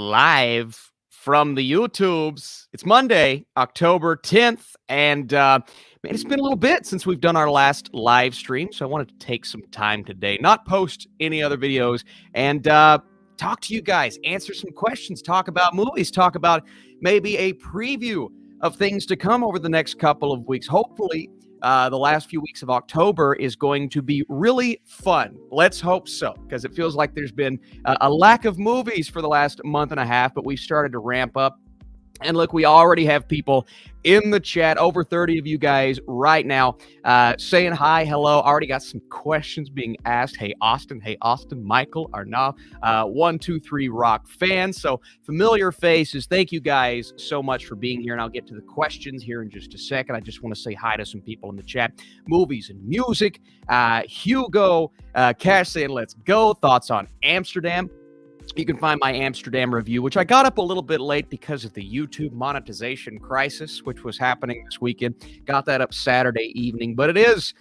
live from the YouTubes. It's Monday, October 10th, and man, it's been a little bit since we've done our last live stream, so I wanted to take some time today, not post any other videos, and talk to you guys, answer some questions, talk about movies, talk about maybe a preview of things to come over the next couple of weeks. Hopefully, the last few weeks of October is going to be really fun. Let's hope so, because it feels like there's been a lack of movies for the last month and a half, but we've started to ramp up. And look, we already have people in the chat, over 30 of you guys right now, saying hi, hello. Already got some questions being asked. Hey, Austin, Michael, Arnav, 123 Rock fans. So familiar faces. Thank you guys so much for being here. And I'll get to the questions here in just a second. I just want to say hi to some people in the chat. Movies and music. Hugo, Cash saying, let's go. Thoughts on Amsterdam. You can find my Amsterdam review, which I got up a little bit late because of the YouTube monetization crisis, which was happening this weekend. Got that up Saturday evening, but it is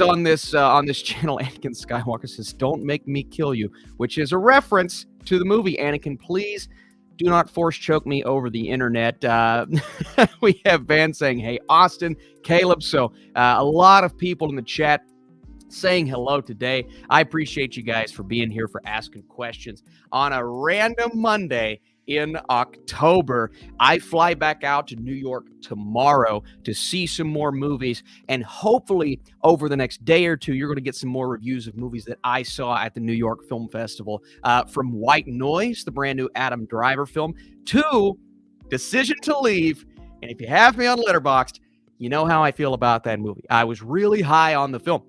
on this channel. Anakin Skywalker says, "Don't make me kill you," which is a reference to the movie. Anakin, please do not force choke me over the internet. We have Van saying, "Hey, Austin, Caleb." So a lot of people in the chat saying hello today. I appreciate you guys for being here, for asking questions on a random Monday in October. I fly back out to New York tomorrow to see some more movies, and hopefully over the next day or two, you're going to get some more reviews of movies that I saw at the New York Film Festival, from White Noise, the brand new Adam Driver film, to Decision to Leave. And if you have me on Letterboxd, you know how I feel about that movie. I was really high on the film.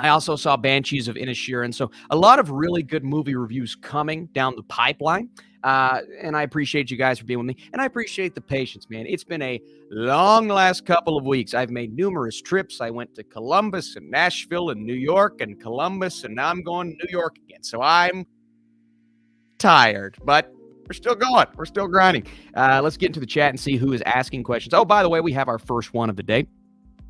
I also saw Banshees of Inisherin. So a lot of really good movie reviews coming down the pipeline. And I appreciate you guys for being with me. And I appreciate the patience, man. It's been a long last couple of weeks. I've made numerous trips. I went to Columbus and Nashville and New York and Columbus, and now I'm going to New York again. So I'm tired, but we're still going. We're still grinding. Let's get into the chat and see who is asking questions. Oh, by the way, we have our first one of the day.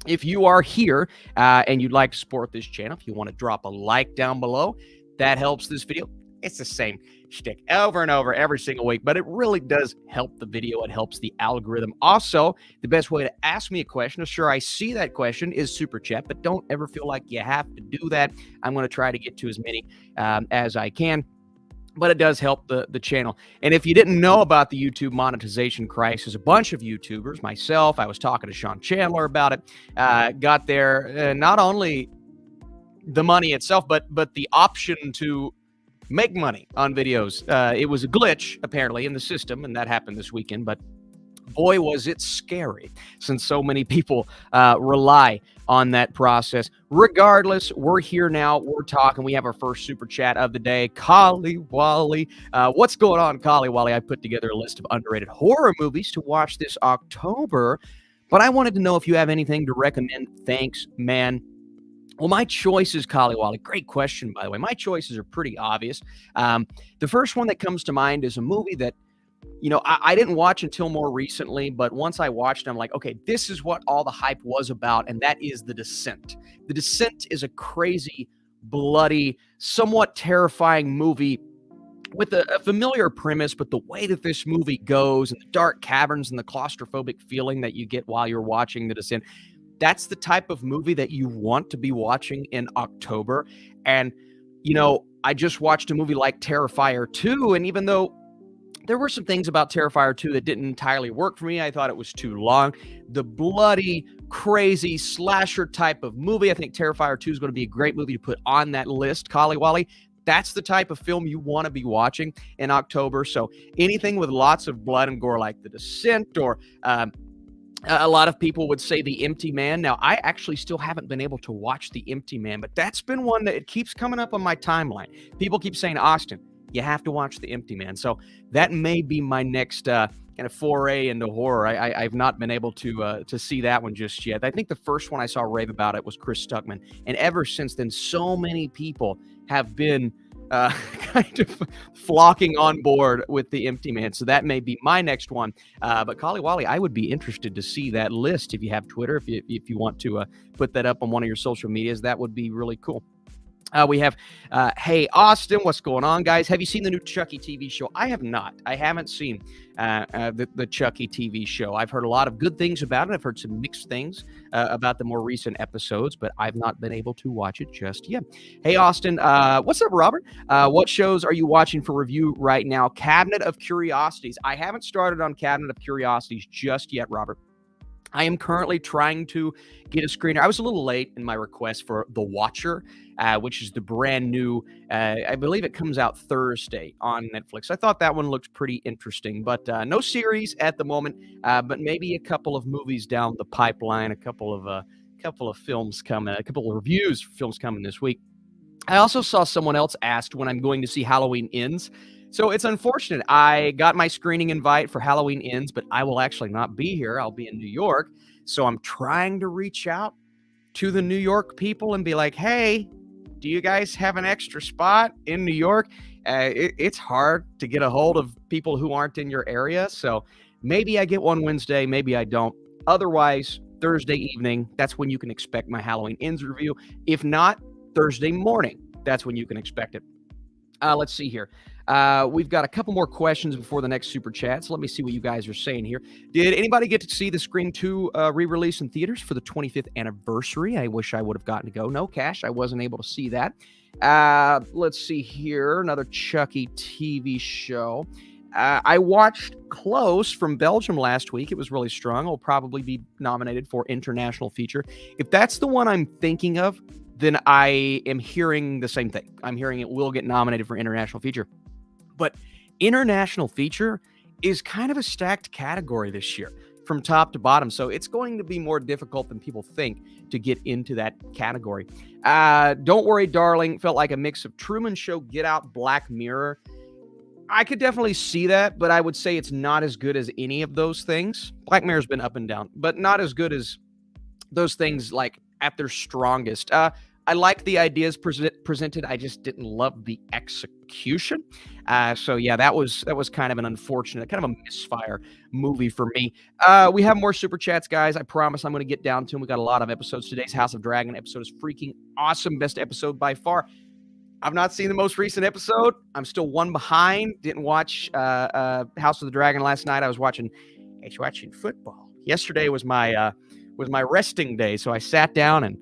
If you are here and you'd like to support this channel, if you want to drop a like down below, that helps this video. It's the same shtick over and over every single week, but it really does help the video. It helps the algorithm. Also, the best way to ask me a question, sure, I see that question, is super chat, but don't ever feel like you have to do that. I'm going to try to get to as many as I can. But it does help the channel. And if you didn't know about the YouTube monetization crisis, a bunch of YouTubers, myself, I was talking to Sean Chandler about it, got there, not only the money itself, but the option to make money on videos. It was a glitch, apparently, in the system, and that happened this weekend. But boy, was it scary, since so many people rely on that process. Regardless, we're here now. We're talking. We have our first super chat of the day. Kali Wally. What's going on, Kali Wally? I put together a list of underrated horror movies to watch this October, but I wanted to know if you have anything to recommend. Thanks, man. Well, my choices, Kali Wally, great question, by the way. My choices are pretty obvious. The first one that comes to mind is a movie that, you know, I didn't watch until more recently, but once I watched it, I'm like, okay, this is what all the hype was about, and that is The Descent. The Descent is a crazy, bloody, somewhat terrifying movie with a familiar premise, but the way that this movie goes, and the dark caverns and the claustrophobic feeling that you get while you're watching The Descent, that's the type of movie that you want to be watching in October. And, you know, I just watched a movie like Terrifier 2, and even though there were some things about Terrifier 2 that didn't entirely work for me, I thought it was too long. The bloody, crazy, slasher type of movie, I think Terrifier 2 is going to be a great movie to put on that list, Kali Wally. That's the type of film you want to be watching in October. So anything with lots of blood and gore like The Descent, or a lot of people would say The Empty Man. Now, I actually still haven't been able to watch The Empty Man, but that's been one that it keeps coming up on my timeline. People keep saying, Austin, you have to watch The Empty Man. So that may be my next kind of foray into horror. I've not been able to see that one just yet. I think the first one I saw rave about it was Chris Stuckman. And ever since then, so many people have been kind of flocking on board with The Empty Man. So that may be my next one. But Kali Wally, I would be interested to see that list. If you have Twitter, if you want to put that up on one of your social medias, that would be really cool. We have, hey, Austin, what's going on, guys? Have you seen the new Chucky TV show? I have not. I haven't seen the Chucky TV show. I've heard a lot of good things about it. I've heard some mixed things about the more recent episodes, but I've not been able to watch it just yet. Hey, Austin, what's up, Robert? What shows are you watching for review right now? Cabinet of Curiosities. I haven't started on Cabinet of Curiosities just yet, Robert. I am currently trying to get a screener. I was a little late in my request for The Watcher, which is the brand new, I believe it comes out Thursday on Netflix. I thought that one looked pretty interesting, but no series at the moment, but maybe a couple of movies down the pipeline, a couple of films coming, a couple of reviews for films coming this week. I also saw someone else asked when I'm going to see Halloween Ends. So it's unfortunate. I got my screening invite for Halloween Ends, but I will actually not be here. I'll be in New York. So I'm trying to reach out to the New York people and be like, hey, do you guys have an extra spot in New York? It's hard to get a hold of people who aren't in your area. So maybe I get one Wednesday, maybe I don't. Otherwise, Thursday evening, that's when you can expect my Halloween Ends review. If not, Thursday morning, that's when you can expect it. Let's see here. We've got a couple more questions before the next super chat. So let me see what you guys are saying here. Did anybody get to see the Scream 2 re-release in theaters for the 25th anniversary? I wish I would have gotten to go. No, Cash, I wasn't able to see that. Let's see here. Another Chucky TV show. I watched Close from Belgium last week. It was really strong. It'll probably be nominated for International Feature. If that's the one I'm thinking of, then I am hearing the same thing. I'm hearing it will get nominated for International Feature. But International Feature is kind of a stacked category this year from top to bottom. So it's going to be more difficult than people think to get into that category. Don't Worry, Darling felt like a mix of Truman Show, Get Out, Black Mirror. I could definitely see that, but I would say it's not as good as any of those things. Black Mirror's been up and down, but not as good as those things like at their strongest. I liked the ideas presented. I just didn't love the execution. So yeah, that was kind of an unfortunate, kind of a misfire movie for me. We have more super chats, guys. I promise I'm going to get down to them. We got a lot of episodes. Today's House of Dragon episode is freaking awesome. Best episode by far. I've not seen the most recent episode. I'm still one behind. Didn't watch House of the Dragon last night. I was watching football. Yesterday was my resting day, so I sat down and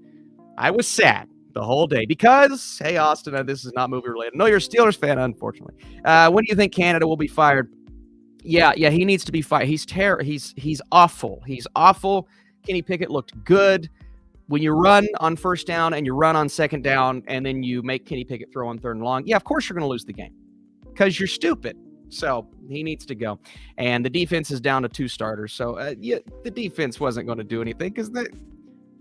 I was sad the whole day because, hey, Austin, this is not movie related. No, you're a Steelers fan, unfortunately. When do you think Canada will be fired? Yeah, he needs to be fired. He's awful. He's awful. Kenny Pickett looked good. When you run on first down and you run on second down and then you make Kenny Pickett throw on third and long, yeah, of course you're going to lose the game because you're stupid. So he needs to go. And the defense is down to 2 starters. So yeah, the defense wasn't going to do anything because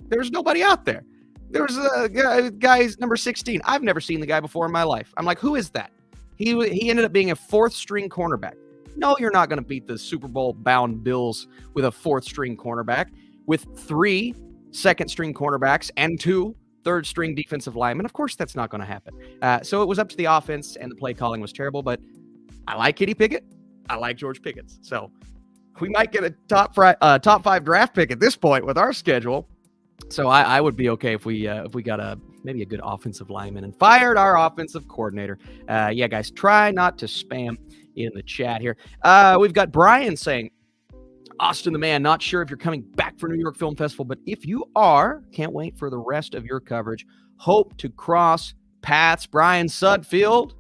there's nobody out there. There's a guy's number 16. I've never seen the guy before in my life. I'm like, who is that? He ended up being a 4th-string cornerback. No, you're not going to beat the Super Bowl-bound Bills with a 4th-string cornerback. With 3 second-string cornerbacks and 2 third-string defensive linemen, of course that's not going to happen. So it was up to the offense, and the play calling was terrible. But I like Kenny Pickett. I like George Pickens. So we might get a top 5 draft pick at this point with our schedule. So I would be okay if we got maybe a good offensive lineman and fired our offensive coordinator. Yeah, guys, try not to spam in the chat here. We've got Brian saying, Austin the man, not sure if you're coming back for New York Film Festival, but if you are, can't wait for the rest of your coverage. Hope to cross paths. Brian Sudfield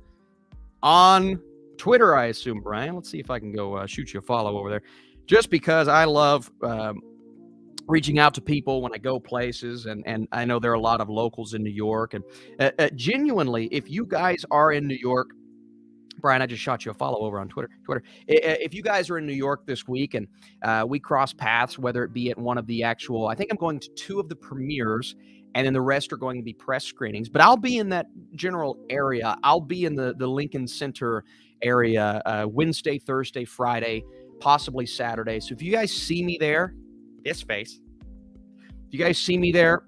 on Twitter, I assume, Brian. Let's see if I can go shoot you a follow over there. Just because I love reaching out to people when I go places, and I know there are a lot of locals in New York. And genuinely, if you guys are in New York, Brian, I just shot you a follow over on Twitter. If you guys are in New York this week and we cross paths, whether it be at one of the actual, I think I'm going to 2 of the premieres, and then the rest are going to be press screenings. But I'll be in that general area. I'll be in the Lincoln Center area Wednesday, Thursday, Friday, possibly Saturday. So if you guys see me there, this face, if you guys see me there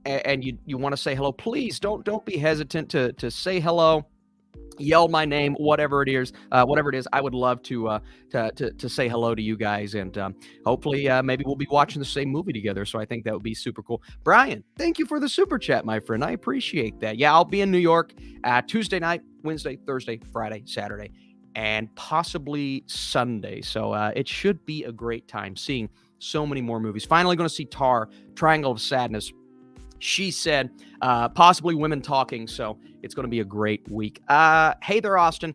and you want to say hello, please don't be hesitant to say hello. yell my name, whatever it is. I would love to say hello to you guys, and hopefully, maybe we'll be watching the same movie together. So I think that would be super cool. Brian, thank you for the super chat, my friend. I appreciate that. Yeah, I'll be in New York Tuesday night, Wednesday, Thursday, Friday, Saturday, and possibly Sunday. So it should be a great time seeing so many more movies. Finally, going to see Tar, Triangle of Sadness. She said, possibly Women Talking. So it's going to be a great week. Hey there, Austin.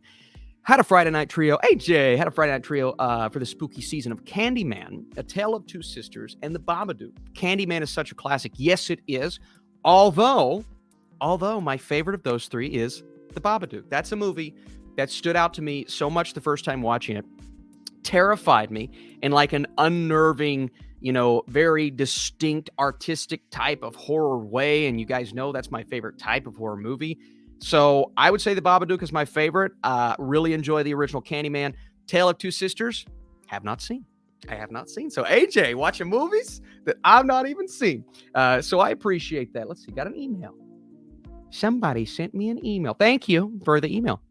Had a Friday night trio. AJ had a Friday night trio for the spooky season of Candyman, A Tale of Two Sisters, and The Babadook. Candyman is such a classic. Yes, it is. Although my favorite of those three is The Babadook. That's a movie that stood out to me so much the first time watching it. Terrified me in like an unnerving, very distinct artistic type of horror way. And you guys know that's my favorite type of horror movie. So I would say The Babadook is my favorite. Really enjoy the original Candyman. Tale of Two Sisters, have not seen. I have not seen. So AJ, watching movies that I've not even seen. So I appreciate that. Let's see, got an email. Somebody sent me an email. Thank you for the email.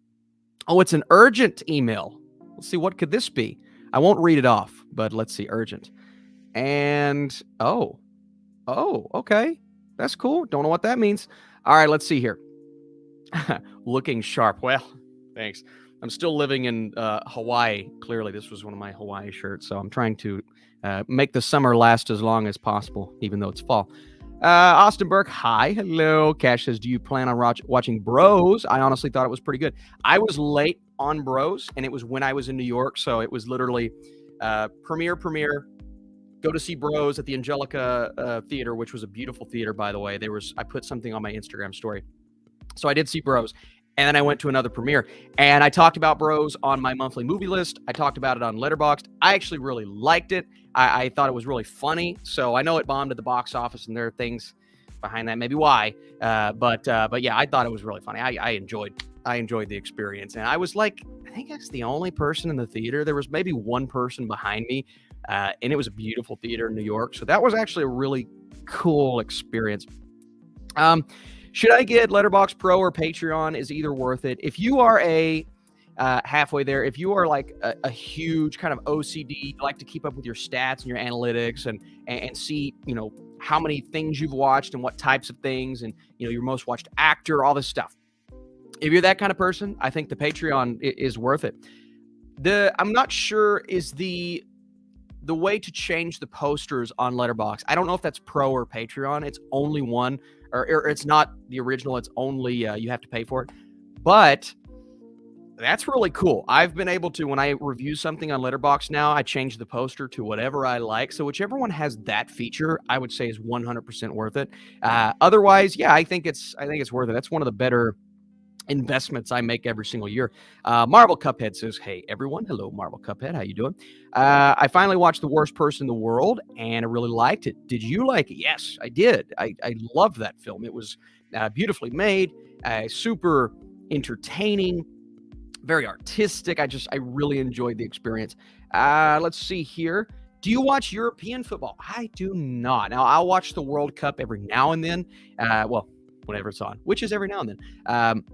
Oh, it's an urgent email. Let's see, what could this be? I won't read it off, but let's see, urgent. And, okay. That's cool. Don't know what that means. All right, let's see here. Looking sharp. Well, thanks. I'm still living in Hawaii. Clearly, this was one of my Hawaii shirts, so I'm trying to make the summer last as long as possible, even though it's fall. Austin Burke, hi. Hello. Cash says, do you plan on watching Bros? I honestly thought it was pretty good. I was late on Bros, and it was when I was in New York, so it was literally premiere, go to see Bros at the Angelica Theater, which was a beautiful theater, by the way. I put something on my Instagram story. So I did see Bros, and then I went to another premiere, and I talked about Bros on my monthly movie list. I talked about it on Letterboxd. I actually really liked it. I thought it was really funny. So I know it bombed at the box office, and there are things behind that, maybe why. But yeah, I thought it was really funny. I enjoyed the experience, and I was like, I think I was the only person in the theater. There was maybe one person behind me, and it was a beautiful theater in New York. So that was actually a really cool experience. Should I get Letterboxd Pro or Patreon? Is either worth it? If you are halfway there, if you are like a huge kind of OCD, you like to keep up with your stats and your analytics and see, how many things you've watched and what types of things and, your most watched actor, all this stuff. If you're that kind of person, I think the Patreon is worth it. I'm not sure is the way to change the posters on Letterboxd. I don't know if that's Pro or Patreon. It's only one, or it's not the original. It's only you have to pay for it. But that's really cool. I've been able to, when I review something on Letterboxd now, I change the poster to whatever I like. So whichever one has that feature, I would say is 100% worth it. Otherwise, yeah, I think it's worth it. That's one of the better investments I make every single year. Marvel Cuphead says, hey, everyone. Hello, Marvel Cuphead. How you doing? I finally watched The Worst Person in the World, and I really liked it. Did you like it? Yes, I did. I loved that film. It was beautifully made, super entertaining, very artistic. I really enjoyed the experience. Let's see here. Do you watch European football? I do not. Now, I'll watch the World Cup every now and then. Well, whenever it's on, which is every now and then.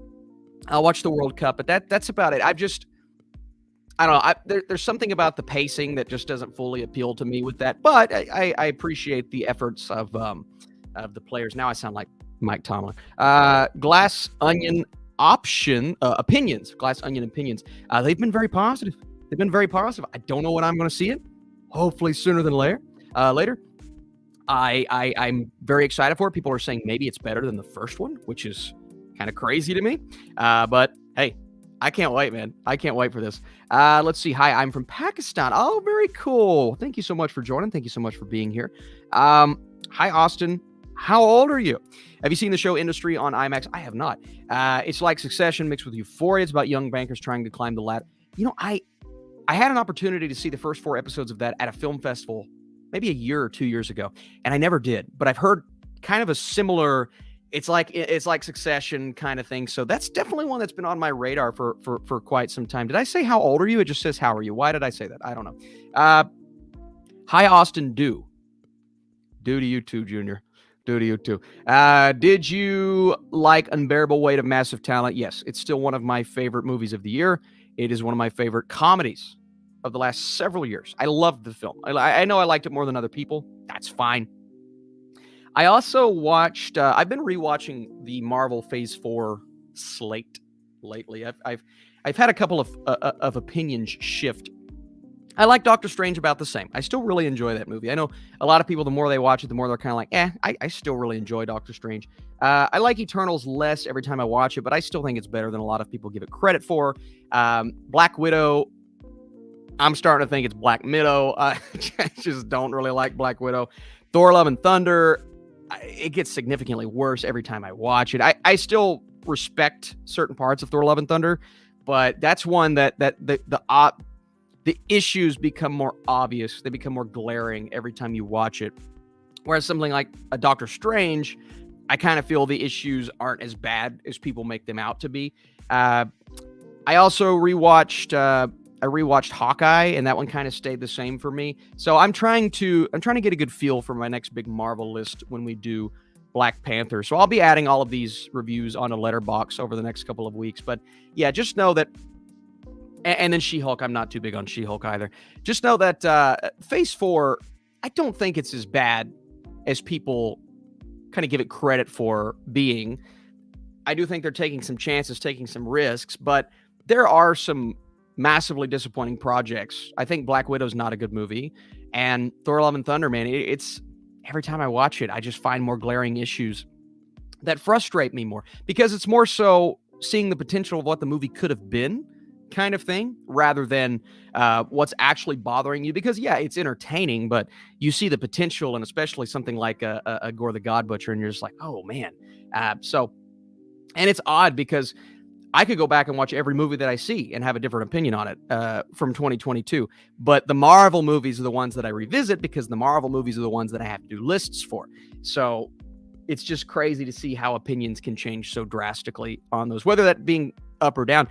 I'll watch the World Cup, but that's about it. I don't know. There's something about the pacing that just doesn't fully appeal to me with that. But I appreciate the efforts of the players. Now I sound like Mike Tomlin. Glass Onion opinions. Glass Onion opinions. They've been very positive. I don't know when I'm going to see it. Hopefully sooner than later. I'm very excited for it. People are saying maybe it's better than the first one, which is kind of crazy to me. But hey, I can't wait, man. I can't wait for this. Let's see. Hi, I'm from Pakistan. Oh, very cool. Thank you so much for joining. Thank you so much for being here. Hi, Austin. How old are you? Have you seen the show Industry on IMAX? I have not. It's like Succession mixed with Euphoria. It's about young bankers trying to climb the ladder. I had an opportunity to see the first 4 episodes of that at a film festival maybe a year or 2 years ago, and I never did. But I've heard kind of a similar, it's like Succession kind of thing. So that's definitely one that's been on my radar for quite some time. Did I say how old are you? It just says how are you. Why did I say that? I don't know. Hi, Austin. Do to you too, Junior. Do to you too. Did you like Unbearable Weight of Massive Talent? Yes, it's still one of my favorite movies of the year. It is one of my favorite comedies of the last several years. I loved the film. I know I liked it more than other people. That's fine. I also watched. I've been rewatching the Marvel Phase 4 slate lately. I've had a couple of opinions shift. I like Doctor Strange about the same. I still really enjoy that movie. I know a lot of people, the more they watch it, the more they're kind of like, I still really enjoy Doctor Strange. I like Eternals less every time I watch it, but I still think it's better than a lot of people give it credit for. Black Widow, I'm starting to think it's Black Widow. I just don't really like Black Widow. Thor: Love and Thunder, it gets significantly worse every time I watch it. I still respect certain parts of Thor: Love and Thunder, but that's one that the issues become more obvious. They become more glaring every time you watch it. Whereas something like a Doctor Strange, I kind of feel the issues aren't as bad as people make them out to be. I also rewatched Hawkeye, and that one kind of stayed the same for me. So I'm trying to get a good feel for my next big Marvel list when we do Black Panther. So I'll be adding all of these reviews on a letterbox over the next couple of weeks. But yeah, just know that. And then She-Hulk, I'm not too big on She-Hulk either. Just know that Phase 4, I don't think it's as bad as people kind of give it credit for being. I do think they're taking some chances, taking some risks, but there are some massively disappointing projects. I think Black Widow's not a good movie. And Thor: Love and Thunder, man, it's every time I watch it, I just find more glaring issues that frustrate me more. Because it's more so seeing the potential of what the movie could have been, kind of thing, rather than what's actually bothering you. Because yeah, it's entertaining, but you see the potential, and especially something like a Gore the God Butcher, and you're just like, oh man. And it's odd because I could go back and watch every movie that I see and have a different opinion on it from 2022. But the Marvel movies are the ones that I revisit, because the Marvel movies are the ones that I have to do lists for. So it's just crazy to see how opinions can change so drastically on those, whether that being up or down.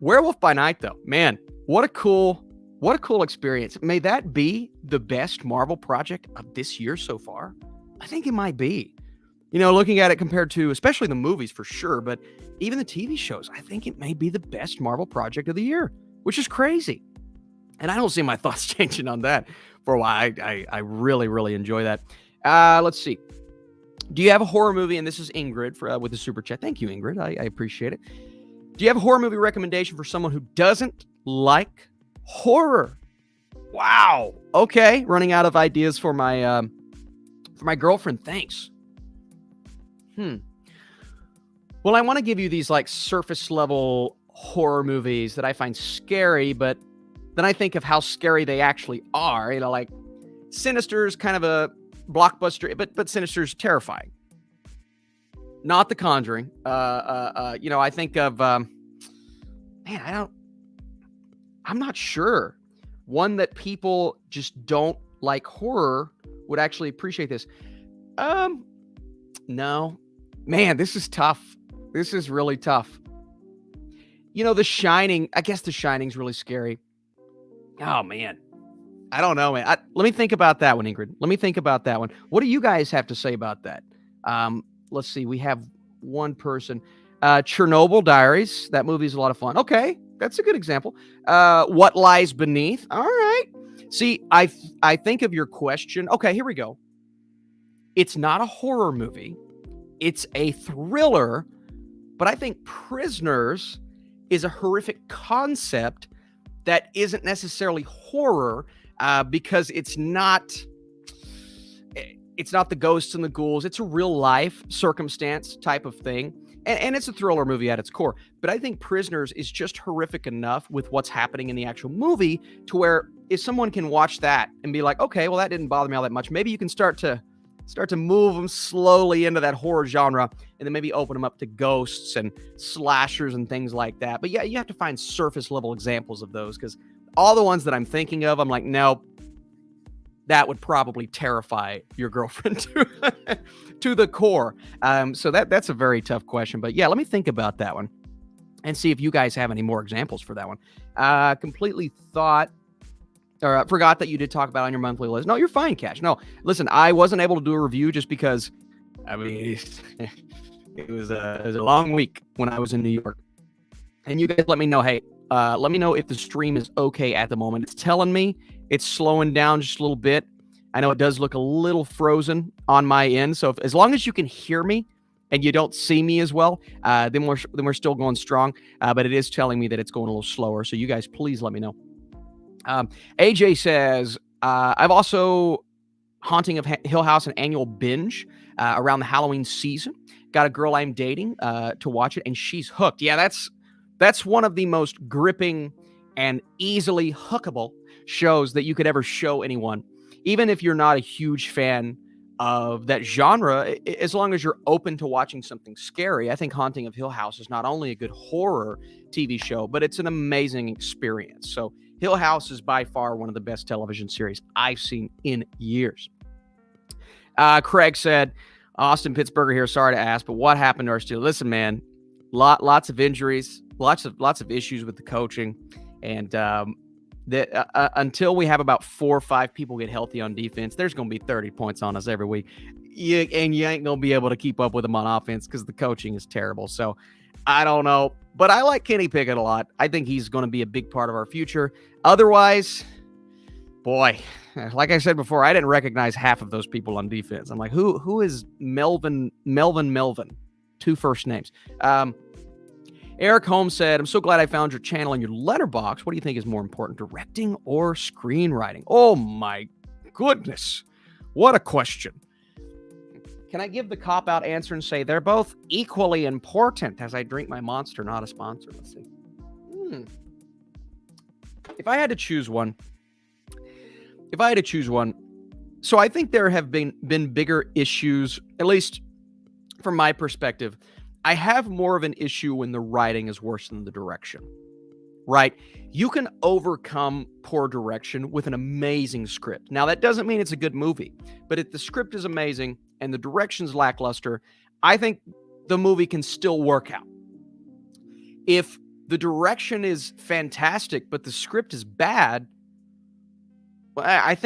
Werewolf by Night, though, man, what a cool experience. May that be the best Marvel project of this year so far? I think it might be. You know, looking at it compared to, especially the movies for sure, but even the TV shows, I think it may be the best Marvel project of the year, which is crazy. And I don't see my thoughts changing on that for a while. I really, really enjoy that. Let's see. Do you have a horror movie? And this is Ingrid with the super chat. Thank you, Ingrid. I appreciate it. Do you have a horror movie recommendation for someone who doesn't like horror? Wow. Okay. Running out of ideas for my girlfriend. Thanks. Well, I want to give you these like surface level horror movies that I find scary, but then I think of how scary they actually are. You know, like Sinister's kind of a blockbuster, but Sinister's terrifying. Not The Conjuring. I think of, I'm not sure. One that people just don't like horror would actually appreciate this. No. Man, this is tough. This is really tough. You know, The Shining, I guess The Shining's really scary. Oh, man. I don't know, man. Let me think about that one, Ingrid. Let me think about that one. What do you guys have to say about that? Let's see. We have one person. Chernobyl Diaries. That movie is a lot of fun. Okay, that's a good example. What Lies Beneath. All right. See, I think of your question. Okay, here we go. It's not a horror movie. It's a thriller, but I think Prisoners is a horrific concept that isn't necessarily horror because it's not the ghosts and the ghouls. It's a real life circumstance type of thing. And it's a thriller movie at its core. But I think Prisoners is just horrific enough with what's happening in the actual movie to where if someone can watch that and be like, okay, well, that didn't bother me all that much. Maybe you can start to move them slowly into that horror genre and then maybe open them up to ghosts and slashers and things like that. But yeah, you have to find surface level examples of those because all the ones that I'm thinking of, I'm like, no, that would probably terrify your girlfriend to the core. So that's a very tough question. But yeah, let me think about that one and see if you guys have any more examples for that one. Completely forgot that you did talk about on your monthly list. No, you're fine, Cash. No, listen, I wasn't able to do a review just because I mean, it was a long week when I was in New York. And you guys let me know, hey, let me know if the stream is okay at the moment. It's telling me it's slowing down just a little bit. I know it does look a little frozen on my end. So as long as you can hear me and you don't see me as well, then we're still going strong. But it is telling me that it's going a little slower. So you guys, please let me know. AJ says, I've also Haunting of Hill House, an annual binge around the Halloween season. Got a girl I'm dating to watch it, and she's hooked. Yeah, that's one of the most gripping and easily hookable shows that you could ever show anyone. Even if you're not a huge fan of that genre, as long as you're open to watching something scary, I think Haunting of Hill House is not only a good horror TV show, but it's an amazing experience. So Hill House is by far one of the best television series I've seen in years. Craig said, Austin Pittsburgher here, sorry to ask, but what happened to our Steelers? Listen, man, lots of injuries, lots of issues with the coaching, and until we have about 4 or 5 people get healthy on defense, there's going to be 30 points on us every week. And you ain't going to be able to keep up with them on offense because the coaching is terrible. So I don't know, but I like Kenny Pickett a lot. I think he's going to be a big part of our future. Otherwise, boy, like I said before, I didn't recognize half of those people on defense. I'm like, who is Melvin? 2 first names. Eric Holmes said, I'm so glad I found your channel and your letterbox. What do you think is more important, directing or screenwriting? Oh my goodness. What a question. Can I give the cop-out answer and say they're both equally important as I drink my Monster, not a sponsor? Let's see. If I had to choose one, so I think there have been bigger issues, at least from my perspective. I have more of an issue when the writing is worse than the direction, right? You can overcome poor direction with an amazing script. Now, that doesn't mean it's a good movie, but if the script is amazing and the direction's lackluster, I think the movie can still work out. If the direction is fantastic, but the script is bad, well,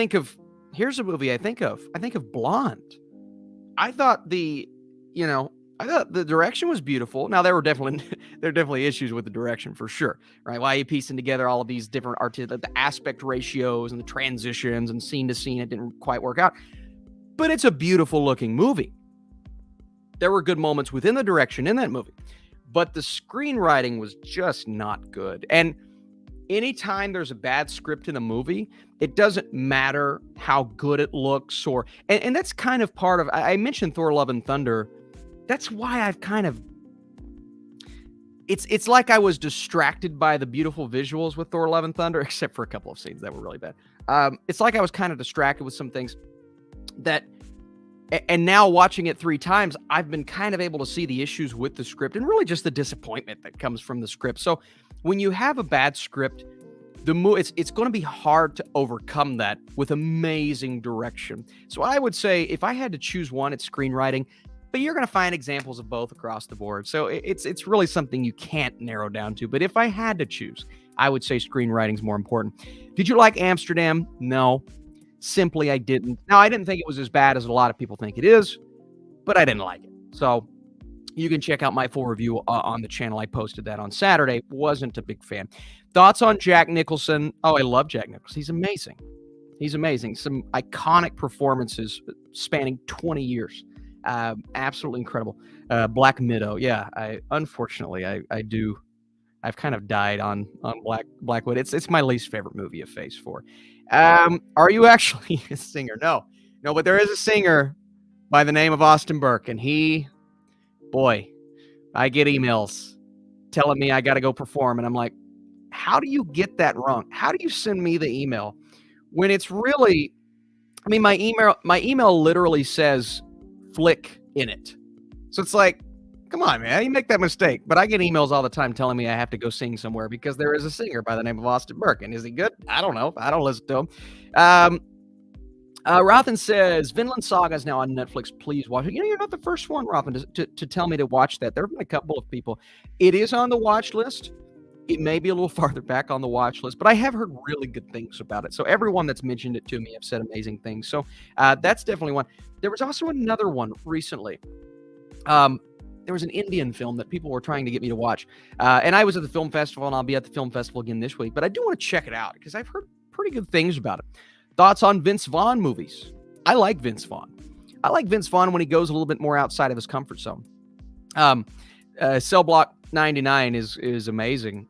here's a movie I think of Blonde. I thought the direction was beautiful. Now, there are definitely issues with the direction for sure, right? Why are you piecing together all of these different the aspect ratios and the transitions and scene to scene? It didn't quite work out, but it's a beautiful looking movie. There were good moments within the direction in that movie, but the screenwriting was just not good. And anytime there's a bad script in a movie, it doesn't matter how good it looks and that's kind of part of, I mentioned Thor: Love and Thunder. That's why I've kind of, it's like I was distracted by the beautiful visuals with Thor: Love and Thunder, except for a couple of scenes that were really bad. It's like I was kind of distracted with some things and now watching it 3 times, I've been kind of able to see the issues with the script and really just the disappointment that comes from the script. So when you have a bad script, it's going to be hard to overcome that with amazing direction. So I would say if I had to choose one, it's screenwriting. But you're going to find examples of both across the board. So it's really something you can't narrow down to. But if I had to choose, I would say screenwriting is more important. Did you like Amsterdam? No. Simply, I didn't. Now, I didn't think it was as bad as a lot of people think it is, but I didn't like it. So you can check out my full review on the channel. I posted that on Saturday. Wasn't a big fan. Thoughts on Jack Nicholson? Oh, I love Jack Nicholson. He's amazing. He's amazing. Some iconic performances spanning 20 years. Absolutely incredible. Black Widow. Yeah, unfortunately I do. I've kind of died on Black Widow. It's my least favorite movie of Phase 4. Are you actually a singer? No, but there is a singer by the name of Austin Burke, and I get emails telling me I got to go perform, and I'm like, how do you get that wrong? How do you send me the email when it's really? I mean, my email literally says Flick in it. So it's like, come on, man, you make that mistake. But I get emails all the time telling me I have to go sing somewhere because there is a singer by the name of Austin Burke. And is he good? I don't know. I don't listen to him. Rothan says, Vinland Saga is now on Netflix. Please watch it. You're not the first one, Rothan, to tell me to watch that. There have been a couple of people. It is on the watch list. It may be a little farther back on the watch list, but I have heard really good things about it. So everyone that's mentioned it to me have said amazing things. So that's definitely one. There was also another one recently. There was an Indian film that people were trying to get me to watch. And I was at the film festival, and I'll be at the film festival again this week. But I do want to check it out because I've heard pretty good things about it. Thoughts on Vince Vaughn movies? I like Vince Vaughn. I like Vince Vaughn when he goes a little bit more outside of his comfort zone. Cell Block 99 is amazing,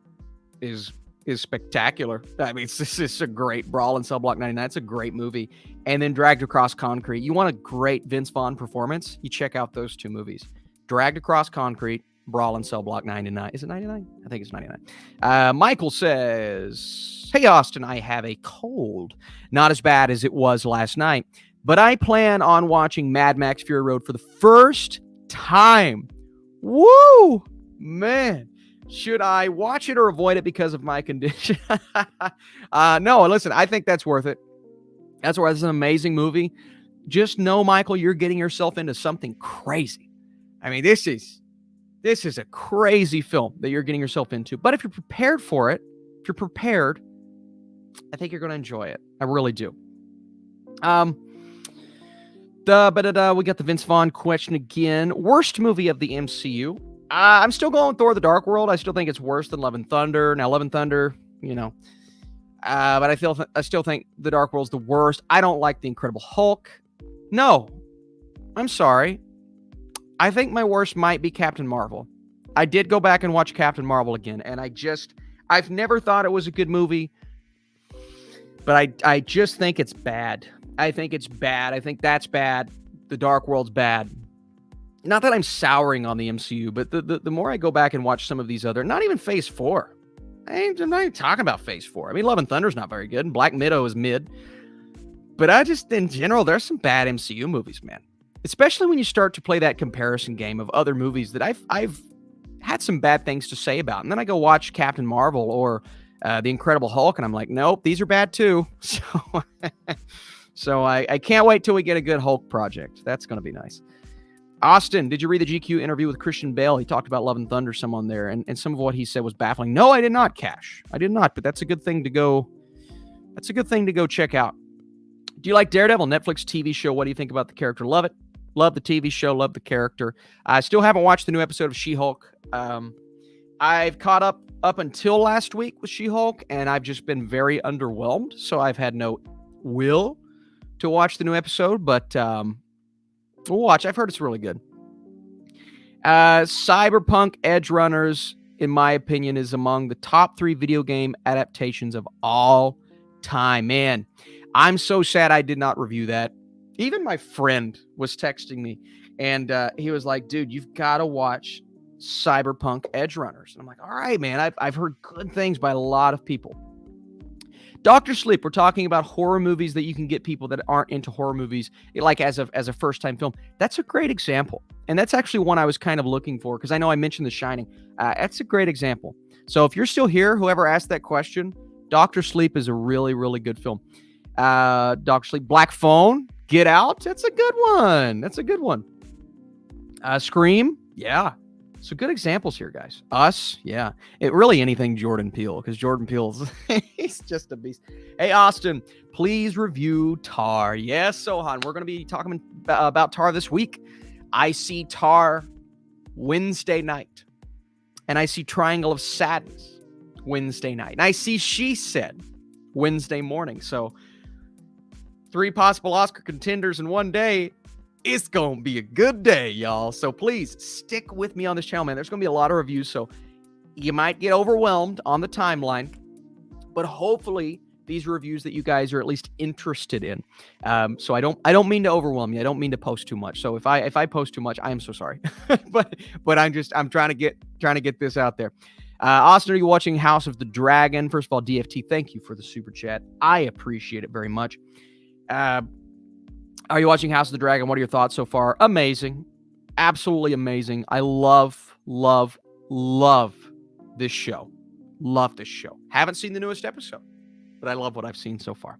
is spectacular. I mean, it's a great Brawl in Cell Block 99. It's a great movie. And then Dragged Across Concrete. You want a great Vince Vaughn performance? You check out those two movies. Dragged Across Concrete, Brawl in Cell Block 99. Is it 99? I think it's 99. Michael says, hey, Austin, I have a cold. Not as bad as it was last night, but I plan on watching Mad Max Fury Road for the first time. Woo! Man, should I watch it or avoid it because of my condition? No, listen, I think that's worth it. That's why it's an amazing movie. Just know, Michael, you're getting yourself into something crazy. I mean, this is a crazy film that you're getting yourself into. But if you're prepared for it, I think you're going to enjoy it. I really do. We got the Vince Vaughn question again. Worst movie of the MCU? I'm still going Thor: The Dark World. I still think it's worse than Love and Thunder. Now, Love and Thunder, but I still think The Dark World's the worst. I don't like The Incredible Hulk. No, I'm sorry. I think my worst might be Captain Marvel. I did go back and watch Captain Marvel again, and I've never thought it was a good movie, but I just think it's bad. I think it's bad. I think that's bad. The Dark World's bad. Not that I'm souring on the MCU, but the more I go back and watch some of these other, not even Phase 4. I'm not even talking about Phase 4. I mean, Love and Thunder's not very good, and Black Widow is mid. But in general, there's some bad MCU movies, man. Especially when you start to play that comparison game of other movies that I've had some bad things to say about. And then I go watch Captain Marvel or The Incredible Hulk, and I'm like, nope, these are bad too. So I can't wait till we get a good Hulk project. That's going to be nice. Austin, did you read the GQ interview with Christian Bale? He talked about Love and Thunder some on there, and some of what he said was baffling. No, I did not, Cash. I did not, but that's a good thing to go. That's a good thing to go check out. Do you like Daredevil, Netflix TV show? What do you think about the character? Love it. Love the TV show. Love the character. I still haven't watched the new episode of She-Hulk. I've caught up until last week with She-Hulk, and I've just been very underwhelmed. So I've had no will to watch the new episode, but we'll watch. I've heard it's really good. Cyberpunk Edge Runners, in my opinion, is among the top 3 video game adaptations of all time. Man, I'm so sad I did not review that. Even my friend was texting me, and he was like, dude, you've got to watch Cyberpunk Edge Runners. And I'm like, all right, man, I've heard good things by a lot of people. Dr. Sleep, we're talking about horror movies that you can get people that aren't into horror movies, like as a first-time film. That's a great example. And that's actually one I was kind of looking for, because I know I mentioned The Shining. That's a great example. So if you're still here, whoever asked that question, Dr. Sleep is a really, really good film. Dr. Sleep, Black Phone, Get Out. That's a good one. That's a good one. Scream. Yeah. So good examples here, guys. Us. Yeah. It really anything Jordan Peele, because Jordan Peele's he's just a beast. Hey, Austin, please review Tar. Yes, Sohan. We're going to be talking about Tar this week. I see Tar Wednesday night. And I see Triangle of Sadness Wednesday night. And I see She Said Wednesday morning. So 3 possible Oscar contenders in one day. It's going to be a good day, y'all. So please stick with me on this channel, man. There's going to be a lot of reviews, so you might get overwhelmed on the timeline. But hopefully these are reviews that you guys are at least interested in. So I don't mean to overwhelm you. I don't mean to post too much. So if I post too much, I am so sorry. but I'm trying to get this out there. Austin, are you watching House of the Dragon? First of all, DFT, thank you for the super chat. I appreciate it very much. Are you watching House of the Dragon? What are your thoughts so far? Amazing. Absolutely amazing. I love this show. Love this show. Haven't seen the newest episode, but I love what I've seen so far.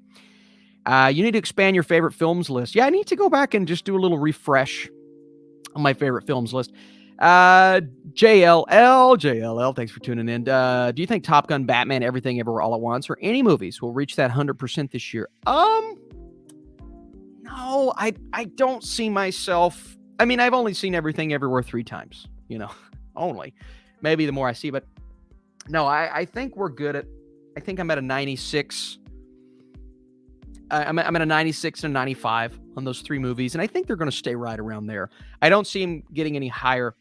You need to expand your favorite films list. Yeah, I need to go back and just do a little refresh on my favorite films list. JLL, thanks for tuning in. Do you think Top Gun, Batman, Everything Everywhere All at Once, or any movies will reach that 100% this year? No, I don't see myself. I mean, I've only seen Everything Everywhere 3 times, only. Maybe the more I see, but no, I think we're good at, I think I'm at a 96. I'm at a 96 and a 95 on those 3 movies, and I think they're going to stay right around there. I don't see them getting any higher.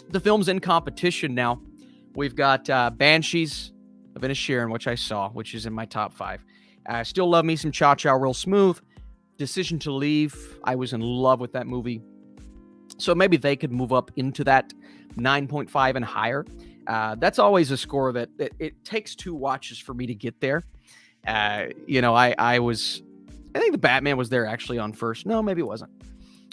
The films in competition now, we've got Banshees of Inisherin, which I saw, which is in my top 5. I still love me some Cha-Cha Real Smooth. Decision to Leave, I was in love with that movie. So maybe they could move up into that 9.5 and higher. That's always a score that it takes 2 watches for me to get there. I think the Batman was there actually on first. No, maybe it wasn't.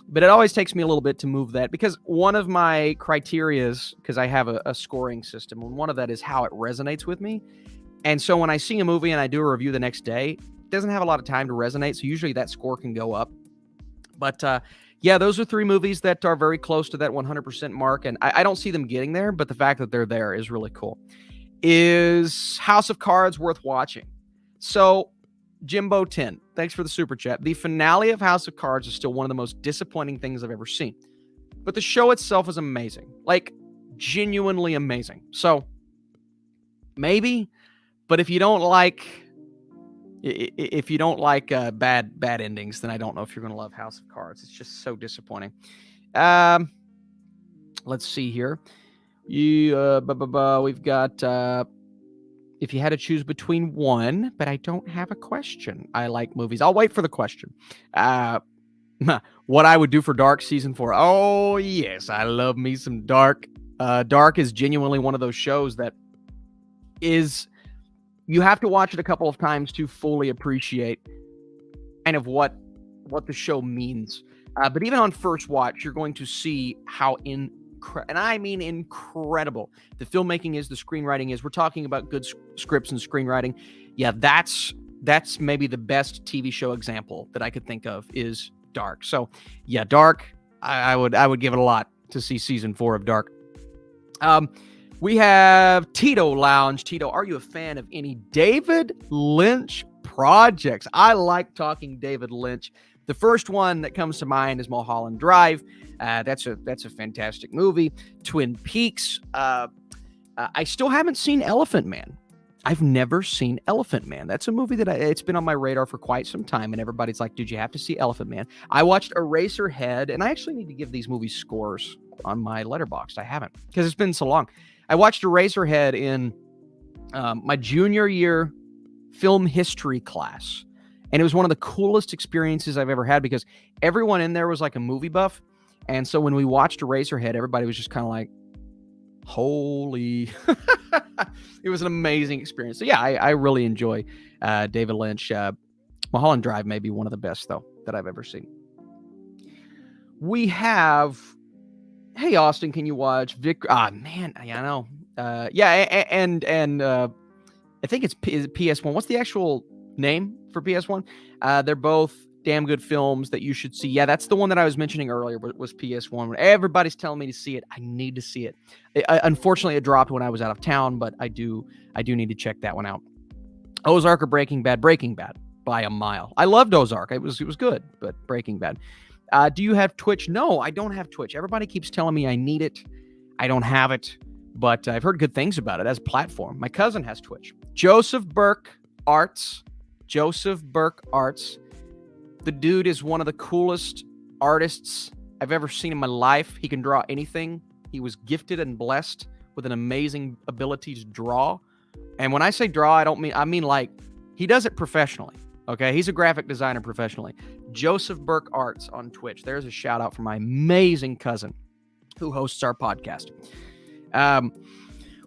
But it always takes me a little bit to move that, because one of my criterias, because I have a scoring system, and one of that is how it resonates with me. And so when I see a movie and I do a review the next day, it doesn't have a lot of time to resonate. So usually that score can go up. But yeah, those are 3 movies that are very close to that 100% mark. And I don't see them getting there, but the fact that they're there is really cool. Is House of Cards worth watching? So Jimbo 10, thanks for the super chat. The finale of House of Cards is still one of the most disappointing things I've ever seen. But the show itself is amazing. Like, genuinely amazing. So, maybe. But if you don't like bad endings, then I don't know if you're going to love House of Cards. It's just so disappointing. Let's see here. We've got... if you had to choose between one, but I don't have a question. I like movies. I'll wait for the question. What I would do for Dark season 4. Oh, yes. I love me some Dark. Dark is genuinely one of those shows that is, you have to watch it a couple of times to fully appreciate kind of what the show means. But even on first watch, you're going to see how and I mean incredible the filmmaking is, the screenwriting is. We're talking about good scripts and screenwriting. Yeah, that's maybe the best TV show example that I could think of is Dark. So yeah, Dark, I would give it a lot to see season 4 of Dark. We have Tito Lounge. Tito, are you a fan of any David Lynch projects? I like talking David Lynch. The first one that comes to mind is Mulholland Drive. That's a fantastic movie. Twin Peaks. I still haven't seen Elephant Man. I've never seen Elephant Man. That's a movie that it's been on my radar for quite some time, and everybody's like, "Did you have to see Elephant Man?" I watched Eraserhead, and I actually need to give these movies scores on my Letterboxd. I haven't, because it's been so long. I watched Eraserhead in my junior year film history class. And it was one of the coolest experiences I've ever had, because everyone in there was like a movie buff. And so when we watched Eraserhead, everybody was just kind of like, holy. It was an amazing experience. So yeah, I really enjoy David Lynch. Mulholland Drive may be one of the best, though, that I've ever seen. We have, hey, Austin, can you watch Vic? Man, I know. And I think it's PS1. What's the actual name for PS1? They're both damn good films that you should see. Yeah, that's the one that I was mentioning earlier, was PS1. When everybody's telling me to see it, I need to see it. Unfortunately, it dropped when I was out of town, but I do need to check that one out. Ozark or Breaking Bad? Breaking Bad by a mile. I loved Ozark. It was good, but Breaking Bad. Do you have Twitch? No, I don't have Twitch. Everybody keeps telling me I need it. I don't have it, but I've heard good things about it as a platform. My cousin has Twitch. Joseph Burke Arts. The dude is one of the coolest artists I've ever seen in my life. He can draw anything. He was gifted and blessed with an amazing ability to draw. And when I say draw, I mean like he does it professionally. Okay, he's a graphic designer professionally. Joseph Burke Arts on Twitch. There's a shout out for my amazing cousin who hosts our podcast.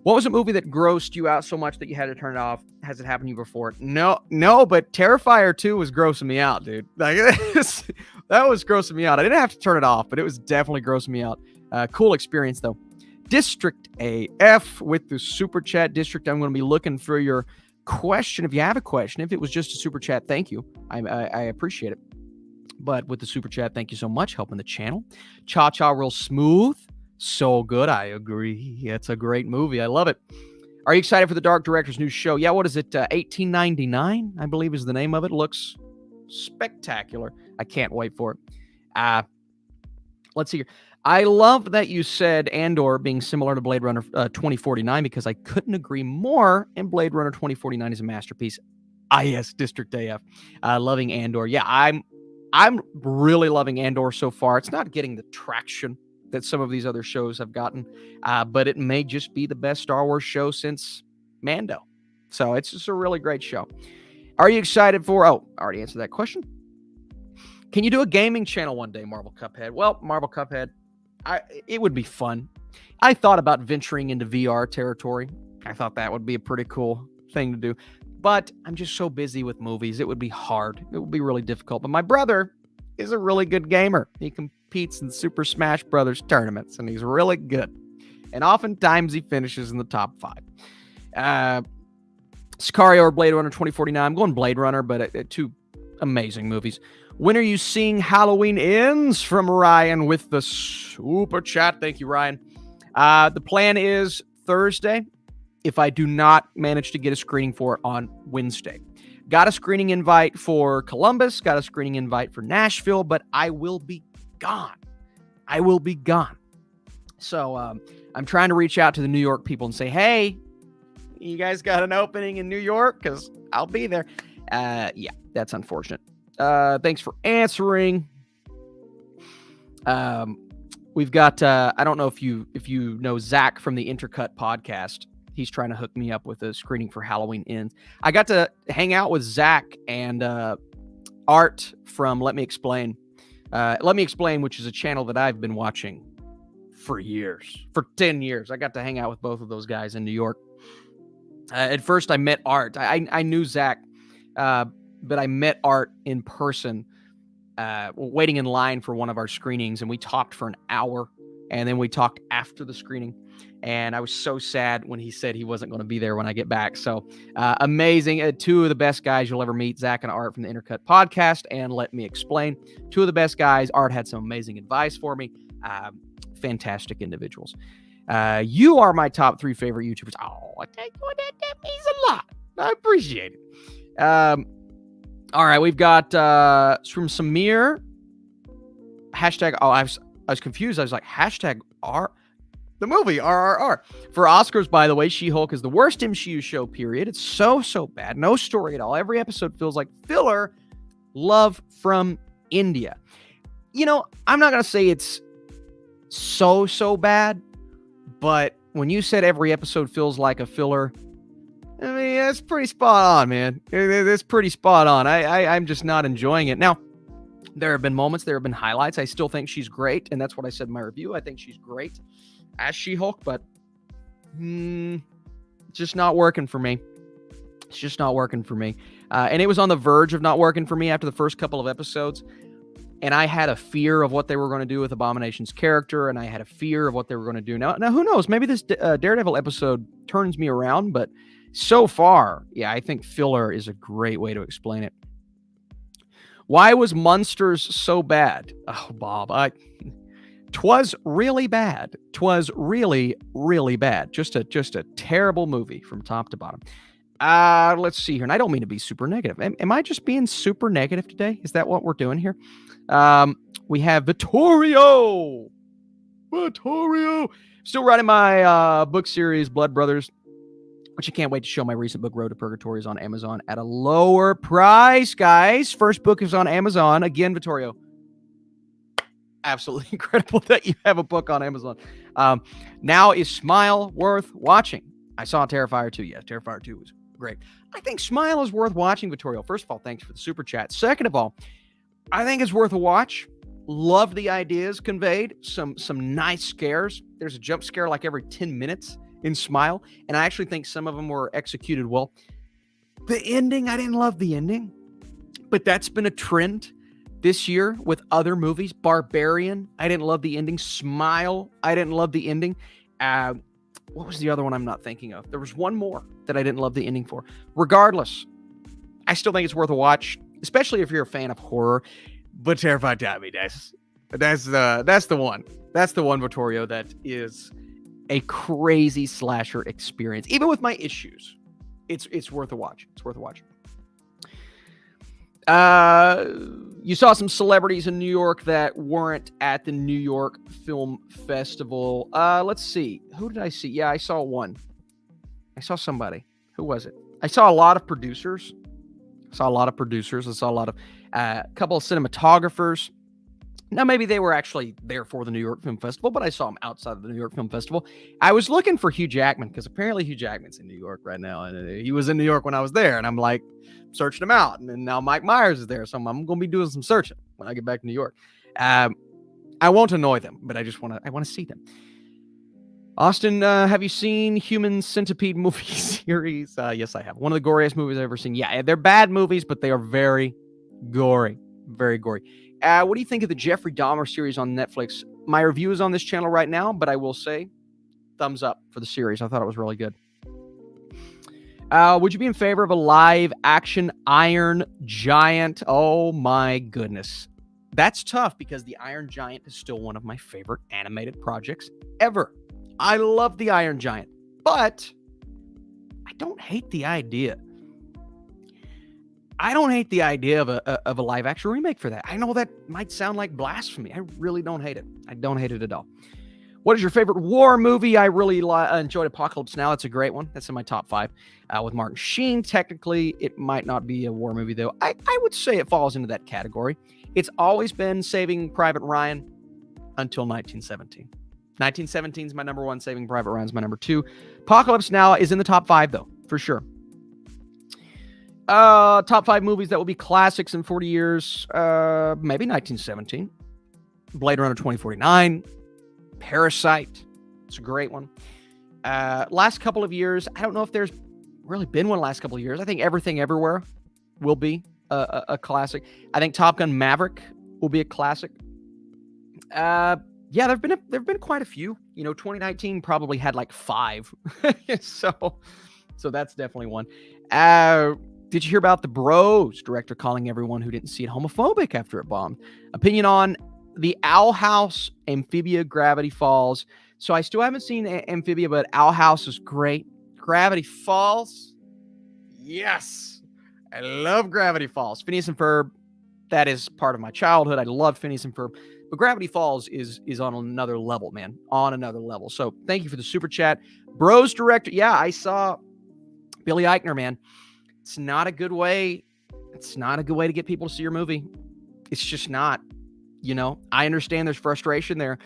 What was a movie that grossed you out so much that you had to turn it off? Has it happened to you before? No, but Terrifier 2 was grossing me out, dude. Like, that was grossing me out. I didn't have to turn it off, but it was definitely grossing me out. Cool experience, though. District AF with the super chat. District, I'm going to be looking for your question. If you have a question, if it was just a super chat, thank you. I appreciate it. But with the super chat, thank you so much, helping the channel. Cha-Cha Real Smooth. So good. I agree. It's a great movie. I love it. Are you excited for the Dark Director's new show? Yeah, what is it? 1899, I believe is the name of it. Looks spectacular. I can't wait for it. Let's see here. I love that you said Andor being similar to Blade Runner 2049 because I couldn't agree more, and Blade Runner 2049 is a masterpiece. Yes, District AF. Loving Andor. Yeah, I'm really loving Andor so far. It's not getting the traction that some of these other shows have gotten, but it may just be the best Star Wars show since Mando. So it's just a really great show. Are you excited for... Oh, I already answered that question. Can you do a gaming channel one day, Marvel Cuphead? Well, Marvel Cuphead, it would be fun. I thought about venturing into VR territory. I thought that would be a pretty cool thing to do. But I'm just so busy with movies. It would be hard. It would be really difficult. But my brother is a really good gamer. He competes in Super Smash Brothers tournaments, and he's really good. And oftentimes he finishes in the top 5. Sicario or Blade Runner 2049? I'm going Blade Runner, but two amazing movies. When are you seeing Halloween Ends? From Ryan with the super chat. Thank you, Ryan. The plan is Thursday, if I do not manage to get a screening for it on Wednesday. Got a screening invite for Columbus, got a screening invite for Nashville, but I will be gone. So I'm trying to reach out to the New York people and say, hey, you guys got an opening in New York? Because I'll be there. Yeah, that's unfortunate. Thanks for answering. We've got, I don't know if you know Zach from the Intercut podcast. He's trying to hook me up with a screening for Halloween Ends. I got to hang out with Zach and Art from Let Me Explain. Let Me Explain, which is a channel that I've been watching for 10 years. I got to hang out with both of those guys in New York. At first, I met Art. I knew Zach, but I met Art in person, waiting in line for one of our screenings, and we talked for an hour, and then we talked after the screening. And I was so sad when he said he wasn't going to be there when I get back. So amazing. Two of the best guys you'll ever meet, Zach and Art from the Intercut podcast and Let Me Explain. Two of the best guys. Art had some amazing advice for me. Fantastic individuals. You are my top 3 favorite YouTubers. Oh, that means a lot. I appreciate it. All right, we've got from Samir. Hashtag, I was confused. I was like, hashtag R. The movie, RRR. For Oscars, by the way, She-Hulk is the worst MCU show, period. It's so bad. No story at all. Every episode feels like filler. Love from India. You know, I'm not going to say it's so bad, but when you said every episode feels like a filler, I mean, that's pretty spot on, man. It's pretty spot on. I'm just not enjoying it. Now, there have been moments, there have been highlights. I still think she's great, and that's what I said in my review. I think she's great as She-Hulk, but it's just not working for me. It's just not working for me. And it was on the verge of not working for me after the first couple of episodes. And I had a fear of what they were going to do with Abomination's character, and I had a fear of what they were going to do. Now who knows? Maybe this Daredevil episode turns me around, but so far, yeah, I think filler is a great way to explain it. Why was Monsters so bad? Oh, Bob, 'twas really bad. 'Twas really bad. Just a terrible movie from top to bottom. Let's see here. And I don't mean to be super negative. Am I just being super negative today? Is that what we're doing here? We have Vittorio. Still writing my book series, Blood Brothers, which I can't wait to show. My recent book, Road to Purgatory, is on Amazon at a lower price, guys. First book is on Amazon. Again, Vittorio, absolutely incredible that you have a book on Amazon. Now, is Smile worth watching? I saw Terrifier 2. Yes, Terrifier 2 was great. I think Smile is worth watching, Vittorio. First of all, thanks for the super chat. Second of all, I think it's worth a watch. Love the ideas conveyed. Some nice scares. There's a jump scare like every 10 minutes in Smile, and I actually think some of them were executed well. The ending, I didn't love the ending, but that's been a trend this year with other movies. Barbarian, I didn't love the ending. Smile, I didn't love the ending. What was the other one I'm not thinking of? There was one more that I didn't love the ending for. Regardless, I still think it's worth a watch, especially if you're a fan of horror. But Terrified 2, I mean, That's the one. That's the one, Vittorio, that is a crazy slasher experience. Even with my issues, it's worth a watch. It's worth a watch. You saw some celebrities in New York that weren't at the New York Film Festival. Let's see. Who did I see? Yeah, I saw one. I saw somebody. Who was it? I saw a lot of producers. I saw a lot of a couple of cinematographers. Now, maybe they were actually there for the New York Film Festival, but I saw them outside of the New York Film Festival. I was looking for Hugh Jackman because apparently Hugh Jackman's in New York right now, and he was in New York when I was there, and I'm like searching him out. And then now Mike Myers is there, so I'm going to be doing some searching when I get back to New York. I won't annoy them, but I want to see them. Austin, have you seen Human Centipede movie series? Yes, I have. One of the goriest movies I've ever seen. Yeah, they're bad movies, but they are very gory. Very gory. What do you think of the Jeffrey Dahmer series on Netflix? My review is on this channel right now, but I will say thumbs up for the series. I thought it was really good. Would you be in favor of a live action Iron Giant? Oh my goodness. That's tough because the Iron Giant is still one of my favorite animated projects ever. I love the Iron Giant, but I don't hate the idea. I don't hate the idea of a live action remake for that. I know that might sound like blasphemy. I really don't hate it. I don't hate it at all. What is your favorite war movie? I really enjoyed Apocalypse Now. It's a great one. That's in my top 5 with Martin Sheen. Technically, it might not be a war movie, though. I would say it falls into that category. It's always been Saving Private Ryan until 1917. 1917 is my number 1. Saving Private Ryan is my number 2. Apocalypse Now is in the top 5, though, for sure. Top 5 movies that will be classics in 40 years. Maybe 1917. Blade Runner 2049. Parasite. It's a great one. Last couple of years, I don't know if there's really been one last couple of years. I think Everything Everywhere will be a classic. I think Top Gun Maverick will be a classic. Yeah, there've been quite a few. 2019 probably had like 5. so that's definitely one. Did you hear about The Bros director calling everyone who didn't see it homophobic after it bombed? Opinion on the Owl House, Amphibia, Gravity Falls. So I still haven't seen Amphibia, but Owl House is great. Gravity Falls, yes, I love Gravity Falls. Phineas and Ferb, that is part of my childhood. I love Phineas and Ferb, but Gravity Falls is on another level, man, on another level. So thank you for the super chat. Bros director, yeah, I saw Billy Eichner, man. It's not a good way. It's not a good way to get people to see your movie. It's just not. I understand there's frustration there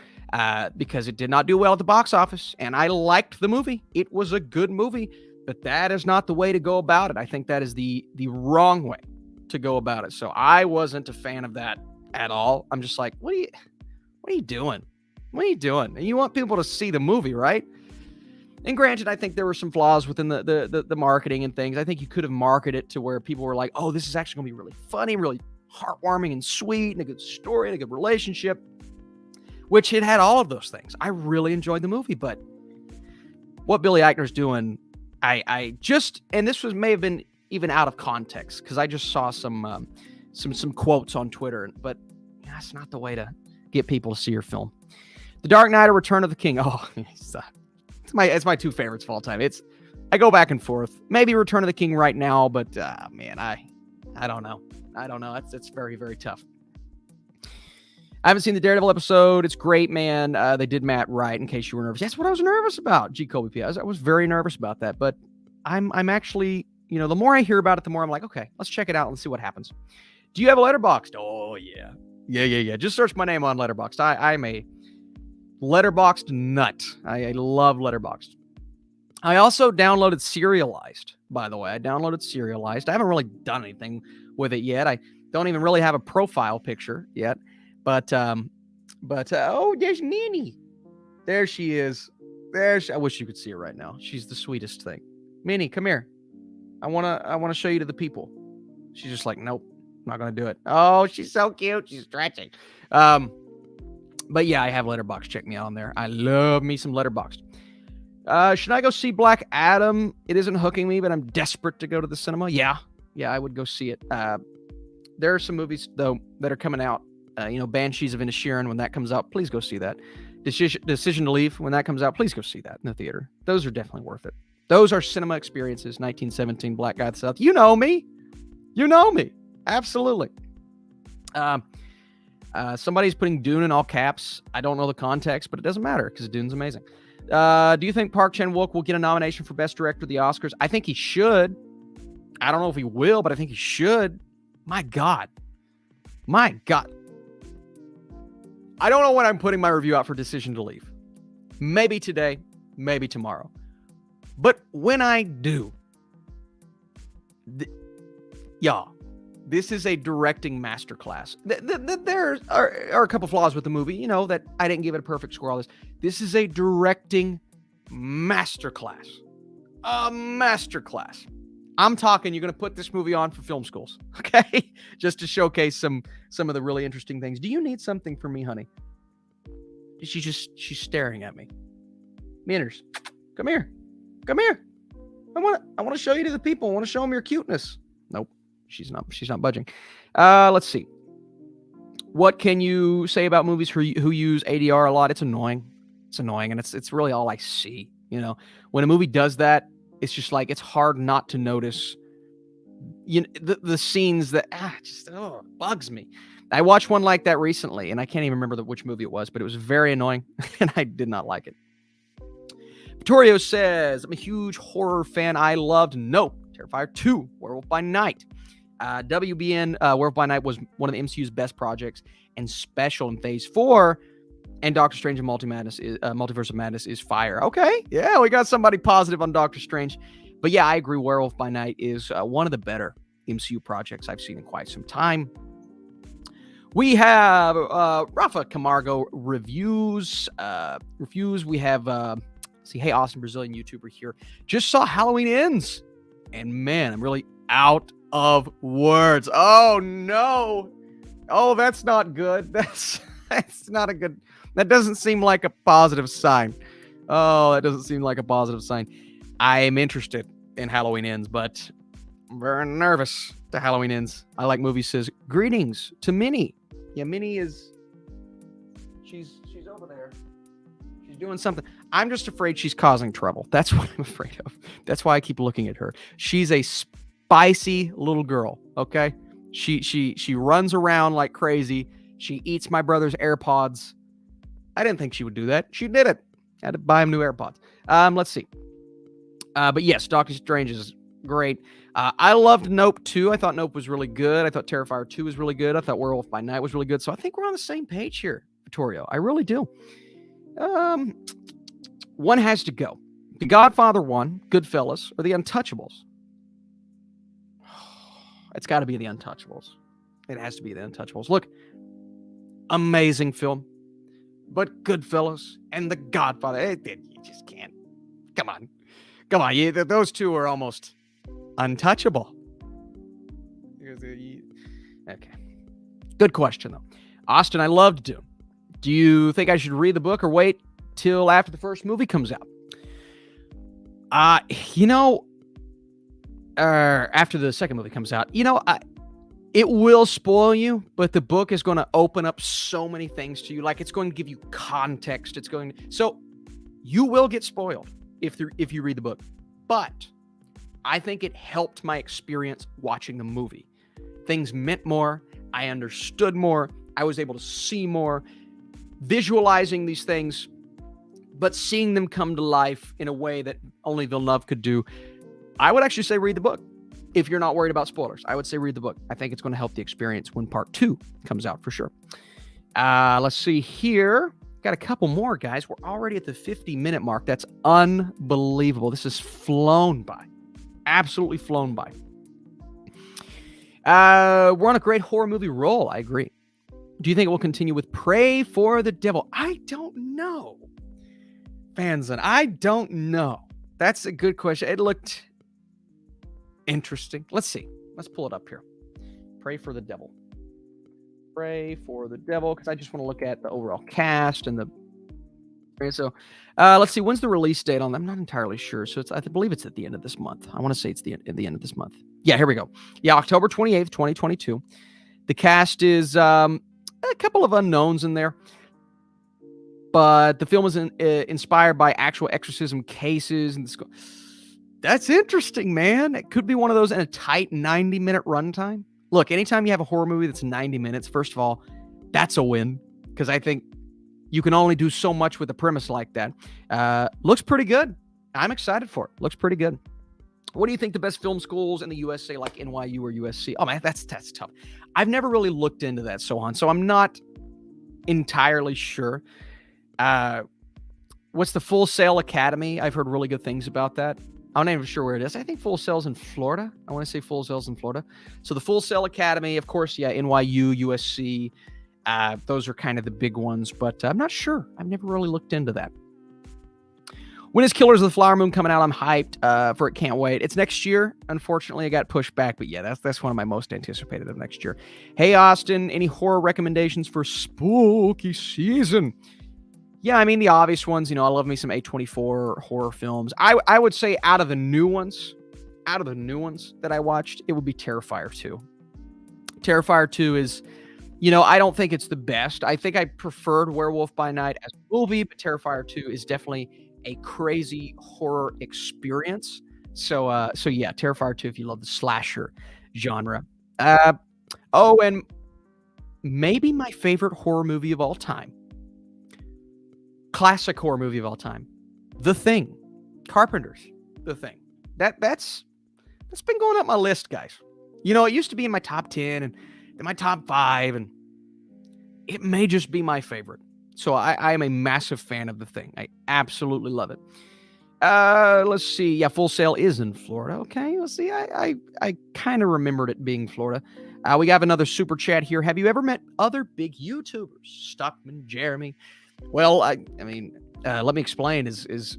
because it did not do well at the box office, and I liked the movie. It was a good movie, but that is not the way to go about it. I think that is the wrong way to go about it. So I wasn't a fan of that at all. I'm just like, what are you doing? What are you doing? And you want people to see the movie, right? And granted, I think there were some flaws within the marketing and things. I think you could have marketed it to where people were like, oh, this is actually going to be really funny, really heartwarming and sweet, and a good story and a good relationship, which it had all of those things. I really enjoyed the movie, but what Billy Eichner's doing, I just, and this may have been even out of context because I just saw some quotes on Twitter, but that's not the way to get people to see your film. The Dark Knight or Return of the King. Oh, it's my 2 favorites of all time. I go back and forth. Maybe Return of the King right now, but man, I don't know. It's very, very tough. I haven't seen the Daredevil episode. It's great, man. They did Matt right, in case you were nervous. That's what I was nervous about, G. Kobe P. I was very nervous about that, but I'm actually, the more I hear about it, the more I'm like, okay, let's check it out and see what happens. Do you have a Letterboxd? Oh, yeah. Yeah. Just search my name on Letterboxd. I'm a Letterboxd nut. I love Letterboxd. I also downloaded Serialized, by the way. I downloaded Serialized. I haven't really done anything with it yet. I don't even really have a profile picture yet. But oh, there's Minnie. There she is. I wish you could see her right now. She's the sweetest thing. Minnie, come here. I wanna show you to the people. She's just like, nope, I'm not gonna do it. Oh, she's so cute. She's stretching. But yeah, I have Letterboxd. Check me out on there. I love me some Letterboxd. Should I go see Black Adam? It isn't hooking me, but I'm desperate to go to the cinema. Yeah, I would go see it. There are some movies, though, that are coming out Banshees of Inisherin, when that comes out, please go see that. Decision to Leave, when that comes out, please go see that in the theater. Those are definitely worth it. Those are cinema experiences. 1917, Black Guy at the South. You know me. Absolutely. Somebody's putting Dune in all caps. I don't know the context, but it doesn't matter because Dune's amazing. Do you think Park Chan-wook will get a nomination for Best Director at the Oscars? I think he should. I don't know if he will, but I think he should. My God. I don't know when I'm putting my review out for Decision to Leave. Maybe today, maybe tomorrow. But when I do, this is a directing masterclass. There are a couple flaws with the movie, that I didn't give it a perfect score. All this. This is a directing masterclass. A masterclass. I'm talking, you're going to put this movie on for film schools, okay? Just to showcase some of the really interesting things. Do you need something from me, honey? She's staring at me. Manners, come here. I want to show you to the people. I want to show them your cuteness. Nope, she's not budging. Let's see. What can you say about movies who use ADR a lot? It's annoying. And it's really all I see. When a movie does that, it's just like, it's hard not to notice the scenes that bugs me. I watched one like that recently, and I can't even remember which movie it was, but it was very annoying, and I did not like it. Vittorio says, I'm a huge horror fan. I loved Nope, Terrifier 2, Werewolf by Night. WBN, Werewolf by Night was one of the MCU's best projects and special in Phase 4. And Doctor Strange and Multiverse of Madness is fire. Okay, yeah, we got somebody positive on Doctor Strange. But yeah, I agree. Werewolf by Night is one of the better MCU projects I've seen in quite some time. We have Rafa Camargo reviews. We have, hey, Austin, Brazilian YouTuber here. Just saw Halloween Ends. And man, I'm really out of words. Oh, no. Oh, that's not good. That's not a good... That doesn't seem like a positive sign. Oh, that doesn't seem like a positive sign. I am interested in Halloween Ends, but I'm very nervous to Halloween Ends. I Like Movies says, greetings to Minnie. Yeah, Minnie is... She's over there. She's doing something. I'm just afraid she's causing trouble. That's what I'm afraid of. That's why I keep looking at her. She's a spicy little girl, okay? She runs around like crazy. She eats my brother's AirPods. I didn't think she would do that. She did it. I had to buy him new AirPods. Let's see. But yes, Doctor Strange is great. I loved Nope 2. I thought Nope was really good. I thought Terrifier 2 was really good. I thought Werewolf by Night was really good. So I think we're on the same page here, Vittorio. I really do. One has to go. The Godfather 1, Goodfellas, or The Untouchables? It's got to be The Untouchables. It has to be The Untouchables. Look, amazing film. But Goodfellas and The Godfather, you just can't. Come on. Those two are almost untouchable. Okay. Good question, though. Austin, I loved Dune. Do you think I should read the book or wait till after the first movie comes out? After the second movie comes out, it will spoil you, but the book is going to open up so many things to you. Like, it's going to give you context. So you will get spoiled if you read the book. But I think it helped my experience watching the movie. Things meant more. I understood more. I was able to see more. Visualizing these things, but seeing them come to life in a way that only Villeneuve could do. I would actually say read the book. If you're not worried about spoilers, I would say read the book. I think it's going to help the experience when part 2 comes out for sure. Let's see here. Got a couple more, guys. We're already at the 50-minute mark. That's unbelievable. This has flown by. Absolutely flown by. We're on a great horror movie roll. I agree. Do you think it will continue with Pray for the Devil? I don't know. Fanzon, I don't know. That's a good question. It looked interesting. Let's see. Let's pull it up here. Pray for the Devil. Pray for the Devil, because I just want to look at the overall cast and the... So, let's see. When's the release date on that? I'm not entirely sure. So I believe it's at the end of this month. I want to say it's at the end of this month. Yeah, here we go. Yeah, October 28th, 2022. The cast is a couple of unknowns in there. But the film was inspired by actual exorcism cases. And that's interesting, man. It could be one of those in a tight 90-minute runtime. Look, anytime you have a horror movie that's 90 minutes, first of all, that's a win. Because I think you can only do so much with a premise like that. Looks pretty good. I'm excited for it. Looks pretty good. What do you think the best film schools in the US say, like NYU or USC? Oh, man, that's tough. I've never really looked into that, so I'm not entirely sure. What's the Full Sail Academy? I've heard really good things about that. I'm not even sure where it is. I think Full Sail's in Florida. I want to say Full Sail's in Florida. So the Full Sail Academy, of course, yeah, NYU, USC. Those are kind of the big ones, but I'm not sure. I've never really looked into that. When is Killers of the Flower Moon coming out? I'm hyped for it. Can't wait. It's next year. Unfortunately, I got pushed back, but yeah, that's one of my most anticipated of next year. Hey, Austin, any horror recommendations for spooky season? Yeah, I mean, the obvious ones, I love me some A24 horror films. I would say out of the new ones that I watched, it would be Terrifier 2. Terrifier 2 is, I don't think it's the best. I think I preferred Werewolf by Night as a movie, but Terrifier 2 is definitely a crazy horror experience. So yeah, Terrifier 2 if you love the slasher genre. And maybe my favorite horror movie of all time. Classic horror movie of all time. The Thing. Carpenter's The Thing. That's been going up my list, guys. It used to be in my top 10 and in my top 5, and it may just be my favorite. So I am a massive fan of The Thing. I absolutely love it. Let's see. Yeah, Full Sail is in Florida. Okay, let's see. I kind of remembered it being Florida. We have another super chat here. Have you ever met other big YouTubers? Stockman, Jeremy. Well, I mean, let me explain. Is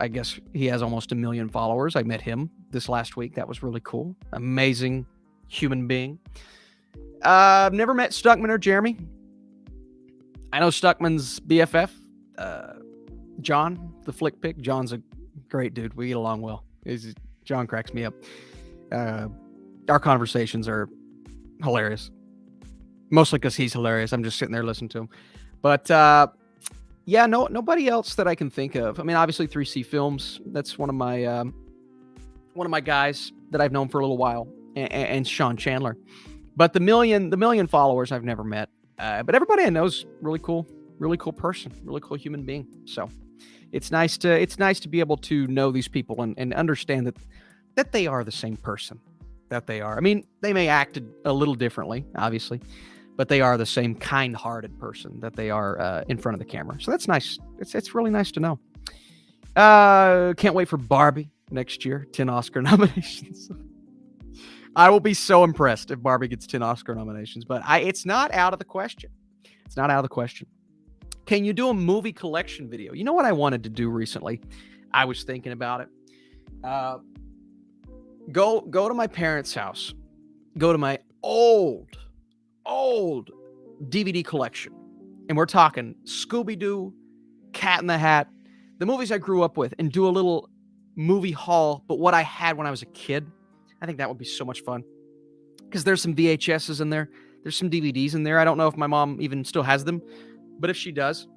I guess he has almost 1 million followers. I met him this last week. That was really cool. Amazing human being. I've never met Stuckman or Jeremy. I know Stuckman's BFF, John, the flick pick. John's a great dude. We get along well. John cracks me up. Our conversations are hilarious. Mostly because he's hilarious. I'm just sitting there listening to him. But yeah, nobody else that I can think of. I mean, obviously 3C Films. That's one of my guys that I've known for a little while, and Sean Chandler. But the million followers I've never met. But everybody I know is really cool person, really cool human being. So it's nice to be able to know these people and understand that they are the same person that they are. I mean, they may act a little differently, obviously, but they are the same kind-hearted person that they are in front of the camera. So that's nice. It's really nice to know. Can't wait for Barbie next year. 10 Oscar nominations. I will be so impressed if Barbie gets 10 Oscar nominations, but it's not out of the question. It's not out of the question. Can you do a movie collection video? You know what I wanted to do recently? I was thinking about it. Go to my parents' house. Go to my old DVD collection. And we're talking Scooby-Doo, Cat in the Hat, the movies I grew up with, and do a little movie haul, but what I had when I was a kid. I think that would be so much fun. Because there's some VHSs in there. There's some DVDs in there. I don't know if my mom even still has them. But if she does,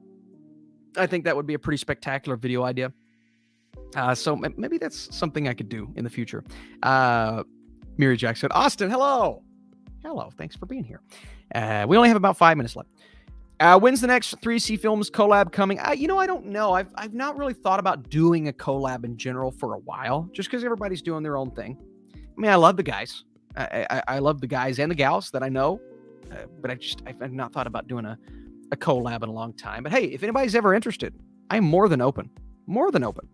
I think that would be a pretty spectacular video idea. So maybe that's something I could do in the future. Miri Jack said, Austin, hello. Hello. Thanks for being here. We only have about 5 minutes left. When's the next 3C Films collab coming? I don't know. I've not really thought about doing a collab in general for a while, just because everybody's doing their own thing. I mean, I love the guys. I love the guys and the gals that I know, but I've not thought about doing a collab in a long time. But hey, if anybody's ever interested, I'm more than open. More than open.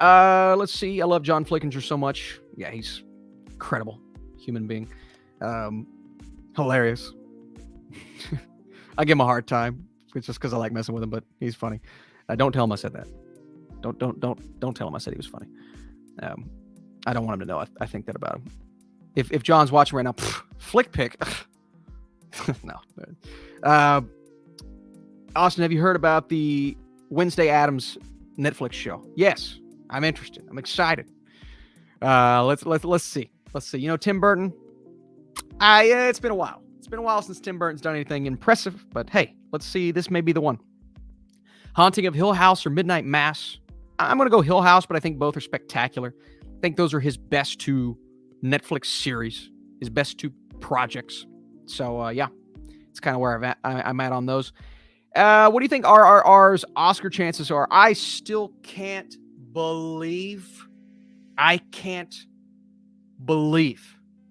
Let's see. I love John Flickinger so much. Yeah, he's incredible human being. Hilarious. I give him a hard time. It's just because I like messing with him, but he's funny. Don't tell him I said that. Don't tell him I said he was funny. I don't want him to know I think that about him. If John's watching right now, flick pick. No. Austin, have you heard about the Wednesday Addams Netflix show? Yes, I'm interested. I'm excited. Let's see. Let's see. Tim Burton. It's been a while It's been a while since Tim Burton's done anything impressive, but hey, let's see. This may be the one. Haunting of Hill House or Midnight Mass. I'm going to go Hill House, but I think both are spectacular. I think those are his best two Netflix series, his best two projects. So, yeah, it's kind of where I'm at on those. What do you think RRR's Oscar chances are? I still can't believe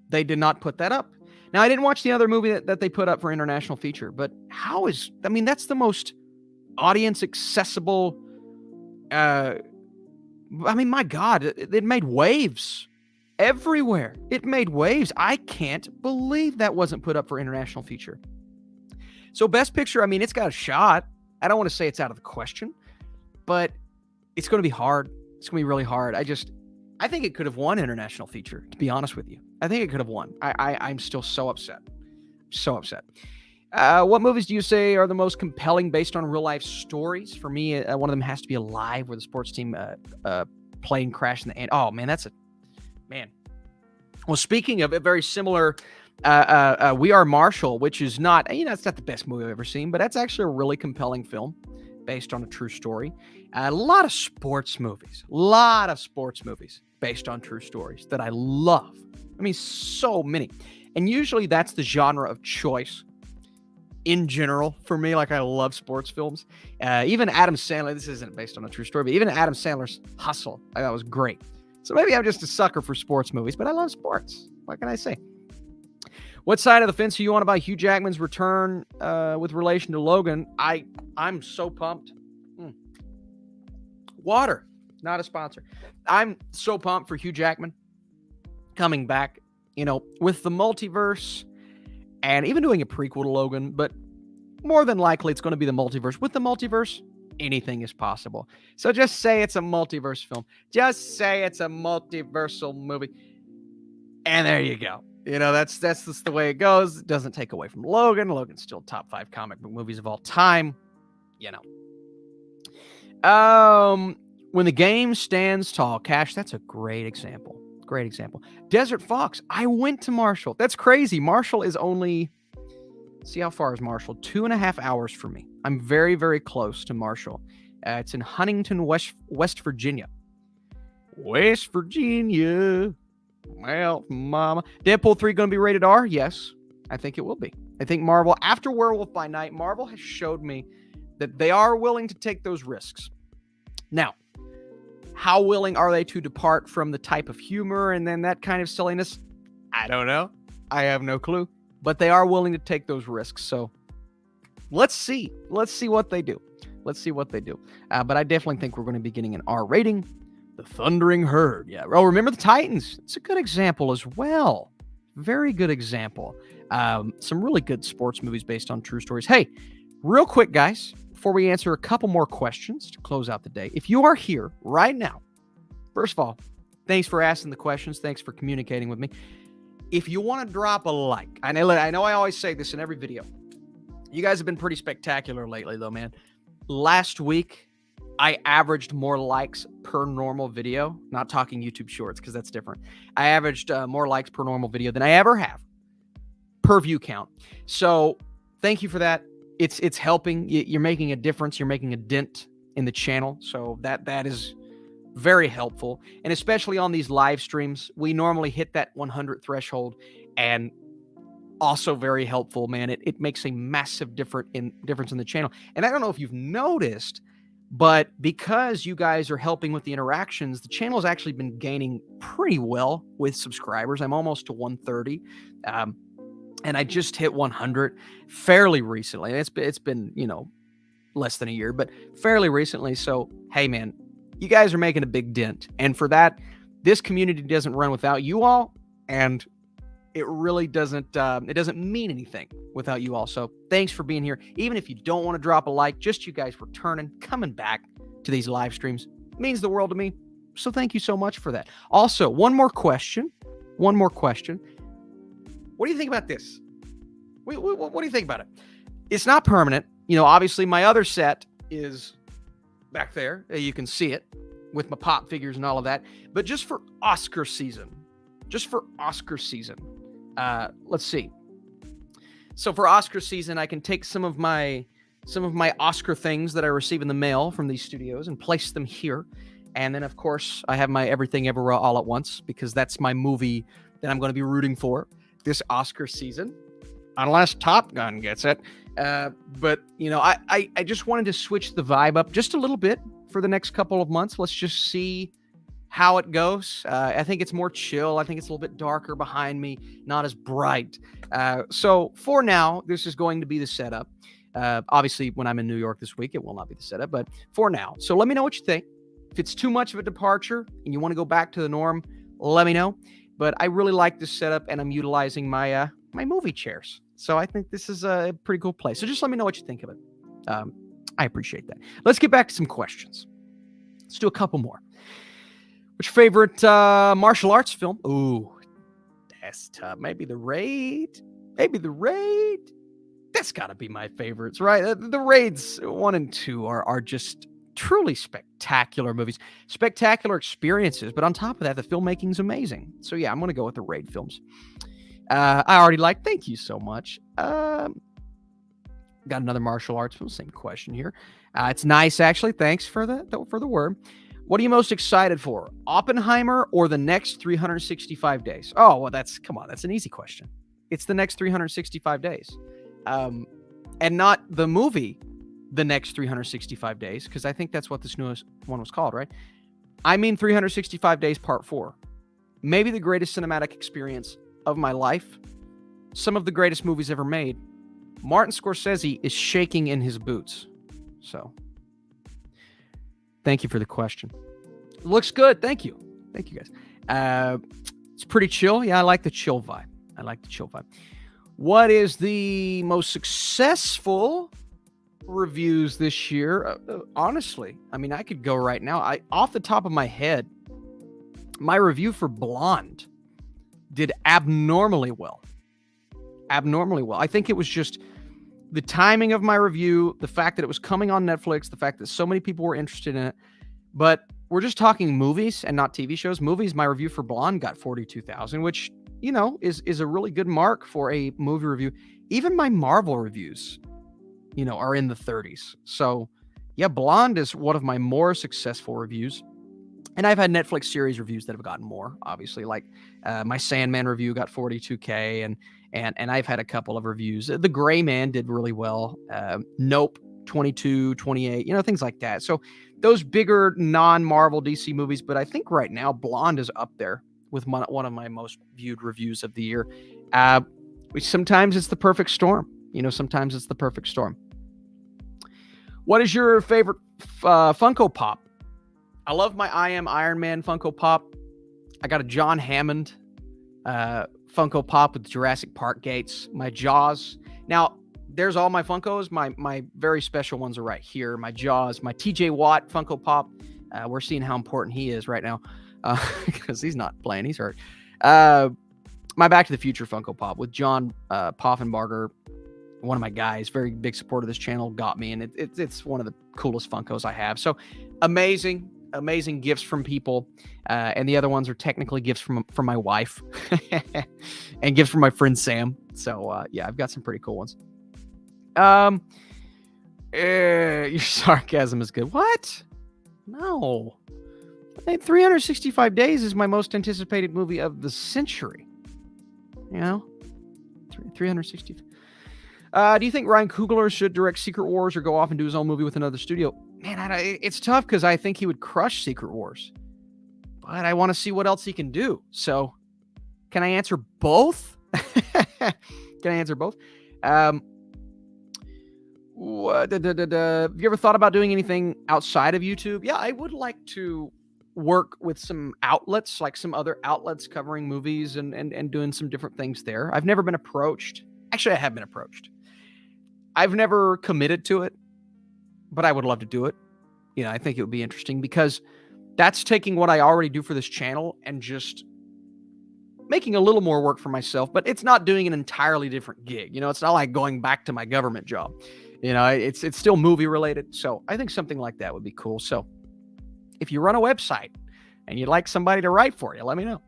they did not put that up. Now, I didn't watch the other movie that they put up for international feature, but that's the most audience accessible. My God, it made waves everywhere. It made waves. I can't believe that wasn't put up for international feature. So Best Picture, it's got a shot. I don't want to say it's out of the question, but it's going to be hard. It's going to be really hard. I think it could have won international feature, to be honest with you. I think it could have won. I'm still so upset. So upset. What movies do you say are the most compelling based on real-life stories? For me, one of them has to be Alive, where the sports team plane crash in the end. Oh, man, man. Well, speaking of it, very similar, We Are Marshall, which is not, it's not the best movie I've ever seen, but that's actually a really compelling film based on a true story. A lot of sports movies based on true stories that I love. So many. And usually that's the genre of choice in general for me. Like, I love sports films. Even Adam Sandler, this isn't based on a true story, but even Adam Sandler's Hustle, I thought was great. So maybe I'm just a sucker for sports movies, but I love sports. What can I say? What side of the fence are you on about Hugh Jackman's return with relation to Logan? I'm so pumped. Water, not a sponsor. I'm so pumped for Hugh Jackman coming back, with the multiverse and even doing a prequel to Logan, but more than likely it's going to be the multiverse. With the multiverse, anything is possible. So just say it's a multiverse film. Just say it's a multiversal movie. And there you go. That's just the way it goes. It doesn't take away from Logan. Logan's still top 5 comic book movies of all time. When the game stands tall, Cash, that's a great example. Great example. Desert Fox. I went to Marshall. That's crazy. Marshall is only, see how far is Marshall? 2.5 hours from me. I'm very, very close to Marshall. It's in Huntington, West Virginia. West Virginia. Well, mama. Deadpool 3 going to be rated R? Yes, I think it will be. I think Marvel, after Werewolf by Night, Marvel has showed me that they are willing to take those risks. Now, how willing are they to depart from the type of humor and then that kind of silliness? I don't know. I have no clue. But they are willing to take those risks. So let's see. Let's see what they do. But I definitely think we're going to be getting an R rating. The Thundering Herd. Yeah. Oh, remember the Titans. It's a good example as well. Very good example. Some really good sports movies based on true stories. Hey, real quick, guys, before we answer a couple more questions to close out the day, if you are here right now, first of all, thanks for asking the questions. Thanks for communicating with me. If you want to drop a like, I know I always say this in every video. You guys have been pretty spectacular lately, though, man. Last week, I averaged more likes per normal video. Not talking YouTube Shorts, because that's different. I averaged more likes per normal video than I ever have per view count. So thank you for that. It's helping. You're making a difference. You're making a dent in the channel. So that is very helpful. And especially on these live streams, we normally hit that 100 threshold, and also very helpful, man. It makes a massive difference in the channel. And I don't know if you've noticed, but because you guys are helping with the interactions, the channel has actually been gaining pretty well with subscribers. I'm almost to 130. And I just hit 100 fairly recently. It's been, less than a year, but fairly recently. So, hey, man, you guys are making a big dent. And for that, this community doesn't run without you all. And it really doesn't mean anything without you all. So thanks for being here. Even if you don't want to drop a like, just you guys returning, coming back to these live streams means the world to me. So thank you so much for that. Also, one more question. What do you think about this? What do you think about it? It's not permanent. Obviously my other set is back there. You can see it with my pop figures and all of that. But just for Oscar season, let's see. So for Oscar season, I can take some of my Oscar things that I receive in the mail from these studios and place them here. And then, of course, I have my Everything Everywhere All at Once, because that's my movie that I'm going to be rooting for this Oscar season, unless Top Gun gets it. But, you know, I just wanted to switch the vibe up just a little bit for the next couple of months. Let's just see how it goes. I think it's more chill. I think it's a little bit darker behind me, not as bright. So for now, this is going to be the setup. Obviously, when I'm in New York this week, it will not be the setup, but for now. So let me know what you think. If it's too much of a departure and you want to go back to the norm, let me know. But I really like this setup, and I'm utilizing my my movie chairs. So I think this is a pretty cool place. So just let me know what you think of it. I appreciate that. Let's get back to some questions. Let's do a couple more. What's your favorite martial arts film? Ooh, that's tough. Maybe The Raid. Maybe The Raid. That's got to be my favorites, right? The Raids 1 and 2 are just truly spectacular movies, spectacular experiences. But on top of that, the filmmaking's amazing. So yeah, I'm going to go with the Raid films. I already like. Thank you so much. Got another martial arts film. Same question here. It's nice, actually. Thanks for the word. What are you most excited for? Oppenheimer or the next 365 days? Oh, well, that's an easy question. It's the next 365 days. And not the movie, The Next 365 Days, because I think that's what this newest one was called, right? I mean 365 Days Part 4. Maybe the greatest cinematic experience of my life. Some of the greatest movies ever made. Martin Scorsese is shaking in his boots. So, thank you for the question. It looks good. Thank you. Thank you, guys. It's pretty chill. Yeah, I like the chill vibe. What is the most successful reviews this year? Honestly, I mean, I could go right now. Off the top of my head, my review for Blonde did abnormally well. I think it was just the timing of my review, the fact that it was coming on Netflix, the fact that so many people were interested in it. But we're just talking movies and not TV shows. Movies, my review for Blonde got 42,000, which, you know, is a really good mark for a movie review. Even my Marvel reviews, you know, are in the 30s. So, yeah, Blonde is one of my more successful reviews. And I've had Netflix series reviews that have gotten more, obviously. Like my Sandman review got 42K, and I've had a couple of reviews. The Gray Man did really well. Nope, 22, 28, you know, things like that. So those bigger non-Marvel DC movies. But I think right now Blonde is up there with one of my most viewed reviews of the year. Which sometimes it's the perfect storm. You know, sometimes it's the perfect storm. What is your favorite Funko Pop? I love my I Am Iron Man Funko Pop. I got a John Hammond Funko Pop with Jurassic Park gates. My Jaws. Now, there's all my Funkos. My very special ones are right here. My Jaws. My TJ Watt Funko Pop. We're seeing how important he is right now because he's not playing. He's hurt. My Back to the Future Funko Pop with John Poffenbarger, one of my guys, very big supporter of this channel, got me, and it's one of the coolest Funkos I have. So amazing gifts from people, and the other ones are technically gifts from my wife and gifts from my friend Sam. So yeah, I've got some pretty cool ones. Your sarcasm is good. What? No. 365 Days is my most anticipated movie of the century. You know, 360. Do you think Ryan Coogler should direct Secret Wars or go off and do his own movie with another studio? Man, it's tough because I think he would crush Secret Wars, but I want to see what else he can do. So, can I answer both? Have you ever thought about doing anything outside of YouTube? Yeah, I would like to work with some outlets, like some other outlets covering movies and doing some different things there. I've never been approached. Actually, I have been approached. I've never committed to it, but I would love to do it. You know, I think it would be interesting because that's taking what I already do for this channel and just making a little more work for myself, but it's not doing an entirely different gig. You know, it's not like going back to my government job. You know, it's still movie related. So I think something like that would be cool. So if you run a website and you'd like somebody to write for you, let me know.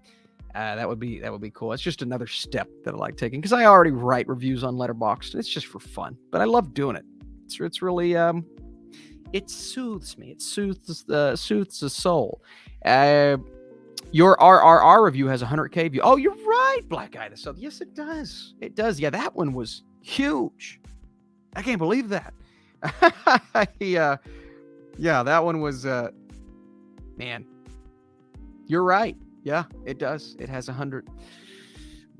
That would be cool. It's just another step that I like taking because I already write reviews on Letterboxd. It's just for fun, but I love doing it. It's really it soothes me. It soothes the soul. Your RRR review has 100K view. Oh, you're right, Black Eye the South. Yes, it does. It does. Yeah, that one was huge. I can't believe that. Yeah, that one was man. You're right. Yeah, it does. It has 100.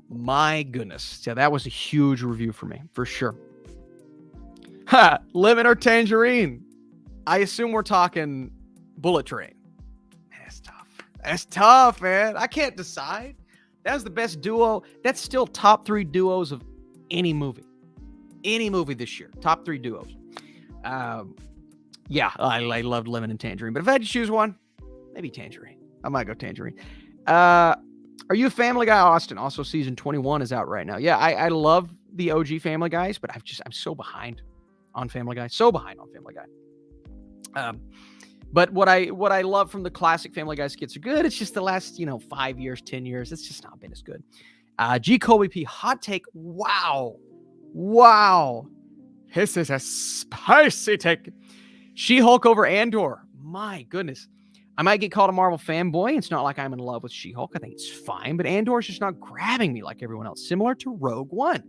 My goodness. Yeah, that was a huge review for me, for sure. Ha! Lemon or tangerine? I assume we're talking Bullet Train. Man, that's tough. That's tough, man. I can't decide. That was the best duo. That's still top 3 duos of any movie. Any movie this year. Top 3 duos. Yeah, I loved lemon and tangerine. But if I had to choose one, maybe tangerine. I might go tangerine. Are you a Family Guy, Austin? Also, season 21 is out right now. Yeah, I love the OG Family Guys, but I'm so behind on Family Guy. So behind on Family Guy. But what I love from the classic Family Guy skits are good. It's just the last 5 years, 10 years. It's just not been as good. G. Colby P. Hot take. Wow. This is a spicy take. She-Hulk over Andor. My goodness. I might get called a Marvel fanboy. It's not like I'm in love with She-Hulk. I think it's fine, but Andor's just not grabbing me like everyone else. Similar to Rogue One.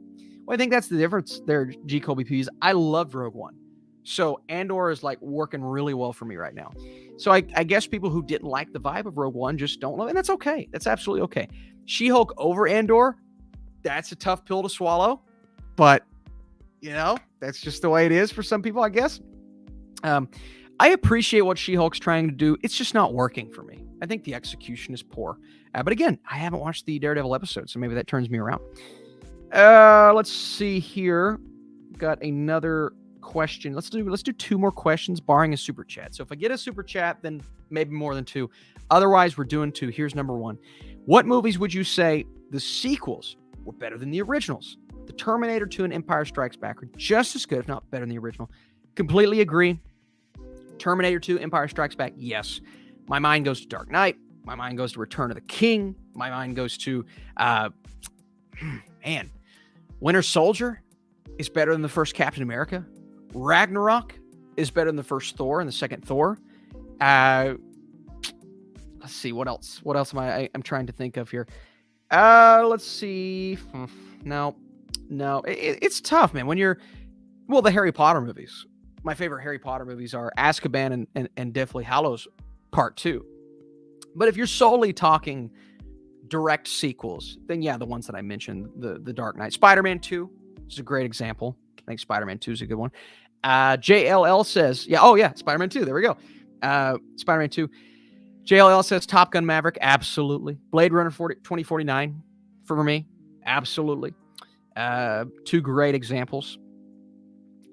Well, I think that's the difference there, G. Colby P's. I loved Rogue One. So Andor is like working really well for me right now. So I guess people who didn't like the vibe of Rogue One just don't love it. And that's okay. That's absolutely okay. She-Hulk over Andor, that's a tough pill to swallow. But, that's just the way it is for some people, I guess. I appreciate what She-Hulk's trying to do. It's just not working for me. I think the execution is poor. But again, I haven't watched the Daredevil episode, so maybe that turns me around. Let's see here. Got another question. Let's do 2 more questions, barring a super chat. So if I get a super chat, then maybe more than 2. Otherwise, we're doing 2. Here's number 1. What movies would you say the sequels were better than the originals? The Terminator 2 and Empire Strikes Back are just as good, if not better than the original. Completely agree. Terminator 2, Empire Strikes Back, yes. My mind goes to Dark Knight. My mind goes to Return of the King. My mind goes to, Winter Soldier is better than the first Captain America. Ragnarok is better than the first Thor and the second Thor. Let's see, what else? What else I'm trying to think of here? Let's see. No. It's tough, man. The Harry Potter movies. My favorite Harry Potter movies are Azkaban and Deathly Hallows Part 2. But if you're solely talking direct sequels, then yeah, the ones that I mentioned, the Dark Knight. Spider-Man 2 is a great example. I think Spider-Man 2 is a good one. JLL says, Spider-Man 2. There we go. Spider-Man 2. JLL says Top Gun Maverick. Absolutely. Blade Runner 2049 for me. Absolutely. 2 great examples.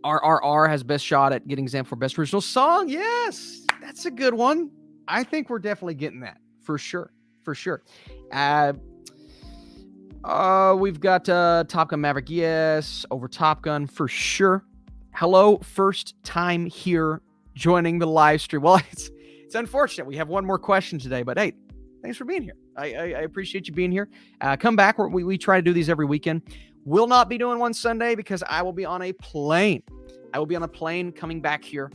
RRR has best shot at getting example for best original song. Yes, that's a good one. I think we're definitely getting that for sure. We've got Top Gun Maverick. Yes, over Top Gun for sure. Hello, first time here joining the live stream. Well, it's unfortunate we have one more question today, but hey, thanks for being here. I appreciate you being here. Come back. We try to do these every weekend. Will not be doing one Sunday because I will be on a plane. I will be on a plane coming back here,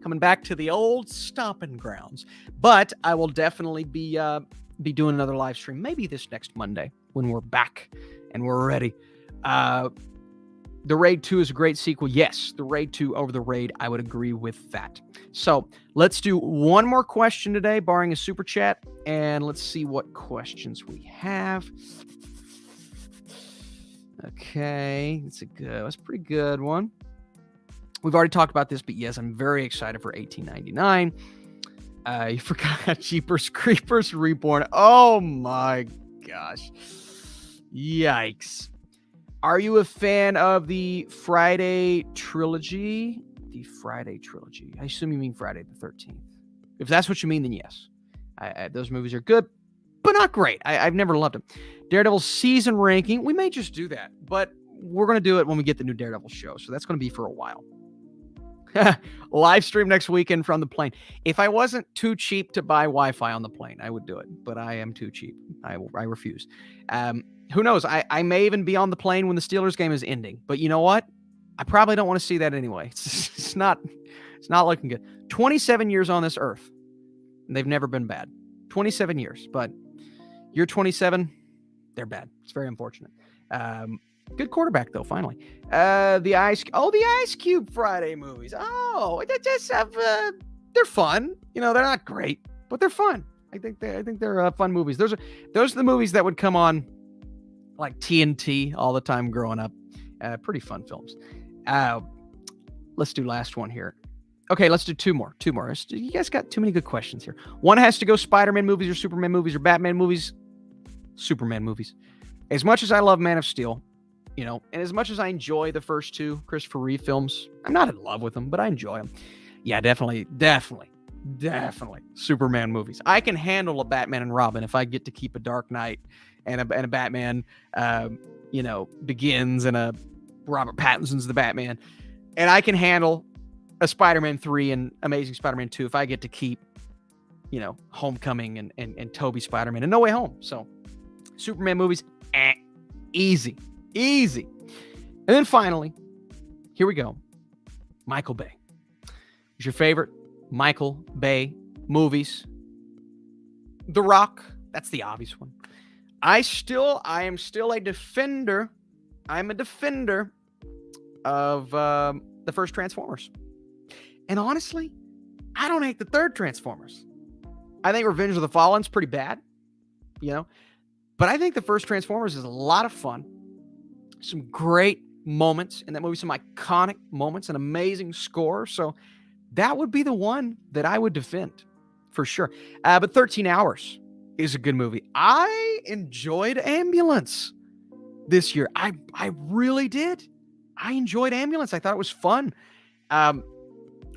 coming back to the old stomping grounds. But I will definitely be doing another live stream, maybe this next Monday when we're back and we're ready. The Raid 2 is a great sequel. Yes, the Raid 2 over the Raid. I would agree with that. So let's do one more question today, barring a super chat, and let's see what questions we have. Okay, that's a pretty good one. We've already talked about this, but yes, I'm very excited for 1899. You forgot Jeepers Creepers Reborn. Oh my gosh. Yikes. Are you a fan of the Friday trilogy? The Friday trilogy. I assume you mean Friday the 13th. If that's what you mean, then yes. Those movies are good, but not great. I've never loved them. Daredevil season ranking. We may just do that, but we're going to do it when we get the new Daredevil show. So that's going to be for a while. Live stream next weekend from the plane. If I wasn't too cheap to buy Wi-Fi on the plane, I would do it. But I am too cheap. I refuse. Who knows? I may even be on the plane when the Steelers game is ending. But you know what? I probably don't want to see that anyway. It's not looking good. 27 years on this earth, and they've never been bad. 27 years, but you're 27, they're bad. It's very unfortunate. Good quarterback though. Finally, the Ice Cube Friday movies. Oh, they're fun. You know, they're not great, but they're fun. I think they're fun movies. Those are the movies that would come on like TNT all the time growing up. Pretty fun films. Let's do last one here. Okay, let's do two more. You guys got too many good questions here. One has to go Spider-Man movies or Superman movies or Batman movies. Superman movies. As much as I love Man of Steel, you know, and as much as I enjoy the first two Christopher Reeve films, I'm not in love with them, but I enjoy them. Yeah, definitely Superman movies. I can handle a Batman and Robin if I get to keep a Dark Knight and a Batman, Begins and a Robert Pattinson's The Batman. And I can handle a Spider-Man 3 and Amazing Spider-Man 2 if I get to keep, Homecoming and Tobey Spider-Man and No Way Home. So Superman movies, easy. And then finally, here we go. Michael Bay. What's your favorite Michael Bay movies? The Rock. That's the obvious one. I am still a defender. I'm a defender of the first Transformers. And honestly, I don't hate the third Transformers. I think Revenge of the Fallen's pretty bad, but I think the first Transformers is a lot of fun. Some great moments in that movie, some iconic moments, an amazing score. So that would be the one that I would defend for sure. But 13 Hours is a good movie. I enjoyed Ambulance this year. I really did. I enjoyed Ambulance. I thought it was fun.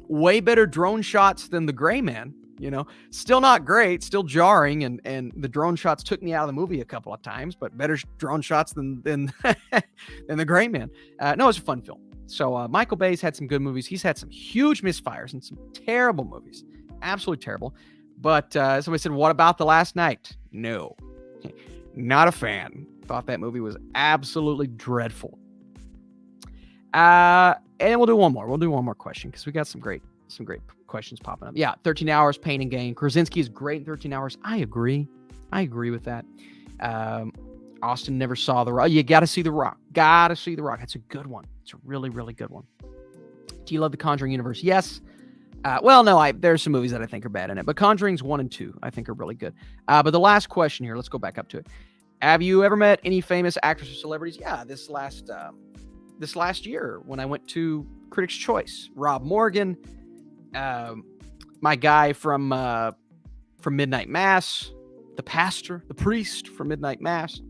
Way better drone shots than The Gray Man. Still not great, still jarring, and the drone shots took me out of the movie a couple of times, but better drone shots than than The Gray Man. No, it's a fun film. So Michael Bay's had some good movies. He's had some huge misfires and some terrible movies, absolutely terrible. But somebody said, "What about The Last Night?" No, not a fan. Thought that movie was absolutely dreadful. And we'll do one more. We'll do one more question because we got some great questions popping up. Yeah, 13 Hours, Pain and Gain. Krasinski is great in 13 Hours. I agree with that. Austin never saw The Rock. You got to see The Rock. That's a good one. It's a really, really good one. Do you love the Conjuring universe? Yes. There's some movies that I think are bad in it, but Conjurings 1 and 2 I think are really good. But the last question here, let's go back up to it. Have you ever met any famous actors or celebrities? Yeah, this last year when I went to Critics' Choice. Rob Morgan, my guy from Midnight Mass, the priest from Midnight Mass,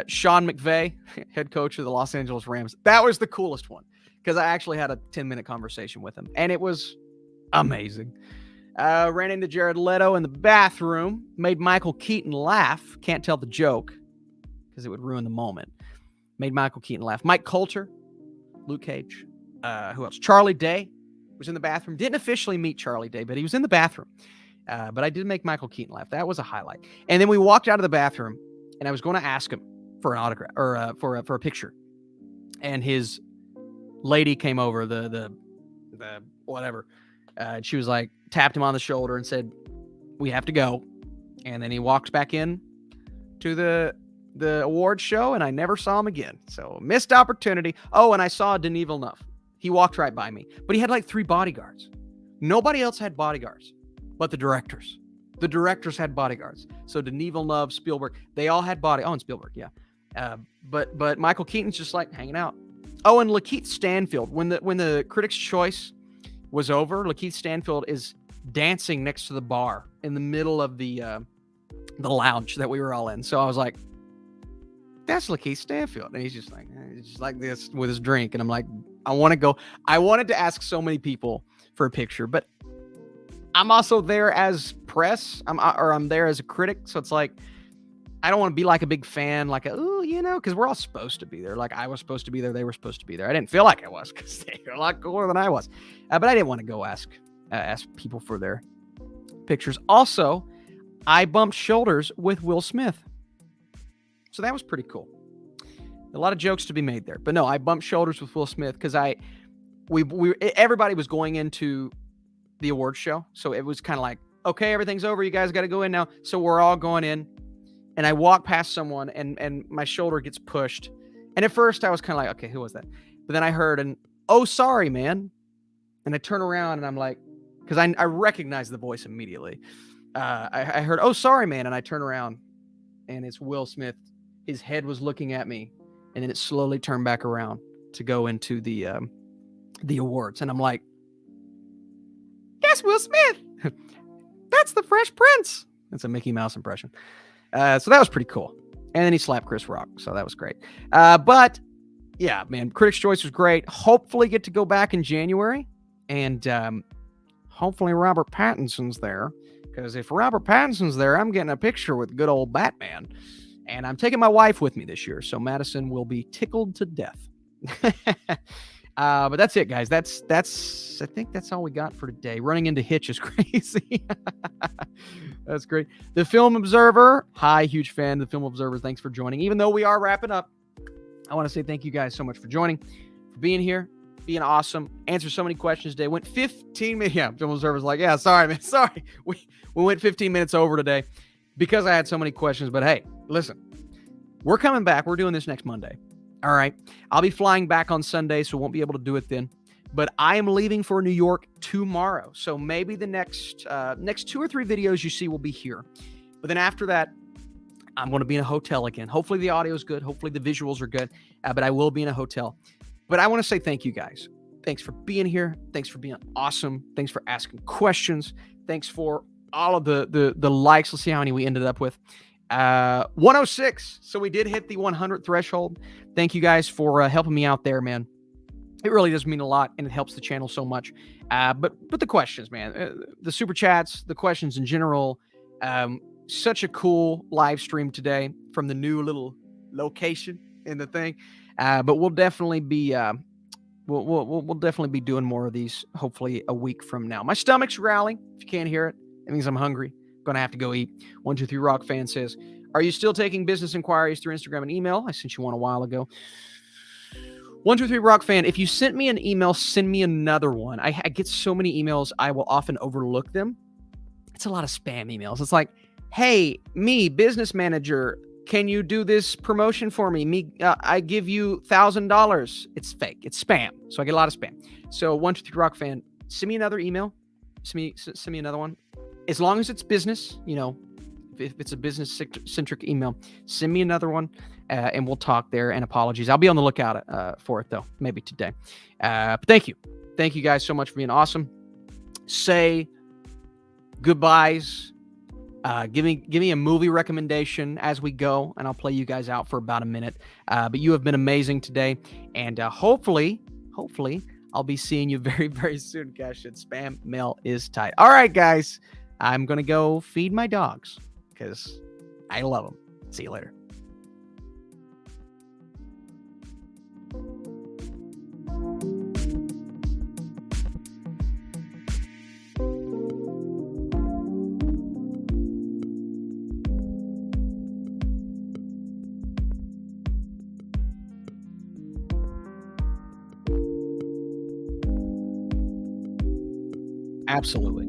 Sean McVay, head coach of the Los Angeles Rams. That was the coolest one because I actually had a 10-minute conversation with him, and it was amazing. Ran into Jared Leto in the bathroom, made Michael Keaton laugh. Can't tell the joke because it would ruin the moment. Made Michael Keaton laugh. Mike Coulter, Luke Cage. Who else? Charlie Day was in the bathroom. Didn't officially meet Charlie Day, but he was in the bathroom. But I did make Michael Keaton laugh. That was a highlight. And then we walked out of the bathroom, and I was going to ask him for an autograph or for a picture. And his lady came over, the whatever. And she was like, tapped him on the shoulder and said, "We have to go." And then he walked back in to the award show, and I never saw him again. So missed opportunity. Oh, and I saw Denis Villeneuve. He walked right by me, but he had like 3 bodyguards. Nobody else had bodyguards, but the directors. The directors had bodyguards. So Denis Villeneuve, Spielberg, they all had and Spielberg, yeah. But Michael Keaton's just like hanging out. Oh, and Lakeith Stanfield. When the Critics' Choice was over, Lakeith Stanfield is dancing next to the bar in the middle of the lounge that we were all in. So I was like, "That's Lakeith Stanfield," and he's just like this with his drink, and I'm like, I want to go. I wanted to ask so many people for a picture, but I'm also there as press. I'm there as a critic, so it's like I don't want to be like a big fan, like, oh, you know, because we're all supposed to be there. Like I was supposed to be there. They were supposed to be there. I didn't feel like I was because they were a lot cooler than I was. But I didn't want to go ask people for their pictures. Also, I bumped shoulders with Will Smith. So that was pretty cool. A lot of jokes to be made there. But no, I bumped shoulders with Will Smith because everybody was going into the awards show. So it was kind of like, okay, everything's over. You guys got to go in now. So we're all going in. And I walk past someone and my shoulder gets pushed. And at first I was kind of like, okay, who was that? But then I heard oh, sorry, man. And I turn around and I'm like, because I recognize the voice immediately. I heard, oh, sorry, man. And I turn around and it's Will Smith. His head was looking at me. And then it slowly turned back around to go into the awards. And I'm like, yes, Will Smith. That's the Fresh Prince. That's a Mickey Mouse impression. So that was pretty cool. And then he slapped Chris Rock. So that was great. But yeah, man, Critics' Choice was great. Hopefully get to go back in January. And hopefully Robert Pattinson's there. Because if Robert Pattinson's there, I'm getting a picture with good old Batman. And I'm taking my wife with me this year. So Madison will be tickled to death. But that's it, guys. I think that's all we got for today. Running into Hitch is crazy. That's great. The Film Observer. Hi, huge fan of the Film Observer. Thanks for joining. Even though we are wrapping up, I want to say thank you guys so much for joining, for being here, being awesome. Answer so many questions today. Went 15 minutes. Yeah, Film Observer's like, yeah, sorry, man. Sorry. We went 15 minutes over today because I had so many questions. But hey, listen, we're coming back. We're doing this next Monday. All right. I'll be flying back on Sunday, so won't be able to do it then. But I am leaving for New York tomorrow. So maybe the next 2 or 3 videos you see will be here. But then after that, I'm going to be in a hotel again. Hopefully the audio is good. Hopefully the visuals are good. But I will be in a hotel. But I want to say thank you guys. Thanks for being here. Thanks for being awesome. Thanks for asking questions. Thanks for all of the likes. Let's see how many we ended up with. 106. So we did hit the 100 threshold. Thank you guys for helping me out there, man. It really does mean a lot, and it helps the channel so much. But the questions, man, the super chats, the questions in general. Such a cool live stream today from the new little location in the thing. But we'll definitely be we'll definitely be doing more of these. Hopefully a week from now. My stomach's growling. If you can't hear it, it means I'm hungry. Gonna have to go eat. 123 Rock fan says, are you still taking business inquiries through Instagram and email? I sent you one a while ago. 123 Rock fan, if you sent me an email, send me another one. I get so many emails, I will often overlook them. It's a lot of spam emails. It's like, hey, me, business manager, can you do this promotion for me? I give you $1,000. It's fake. It's spam. So I get a lot of spam. So 123 Rock fan, send me another email. Send me another one. As long as it's business, you know, if it's a business-centric email, send me another one, and we'll talk there. And apologies. I'll be on the lookout for it, though, maybe today. But thank you. Thank you guys so much for being awesome. Say goodbyes. Give me a movie recommendation as we go, and I'll play you guys out for about a minute. But you have been amazing today, and hopefully, I'll be seeing you very, very soon. Gosh, spam mail is tight. All right, guys. I'm going to go feed my dogs because I love them. See you later. Absolutely.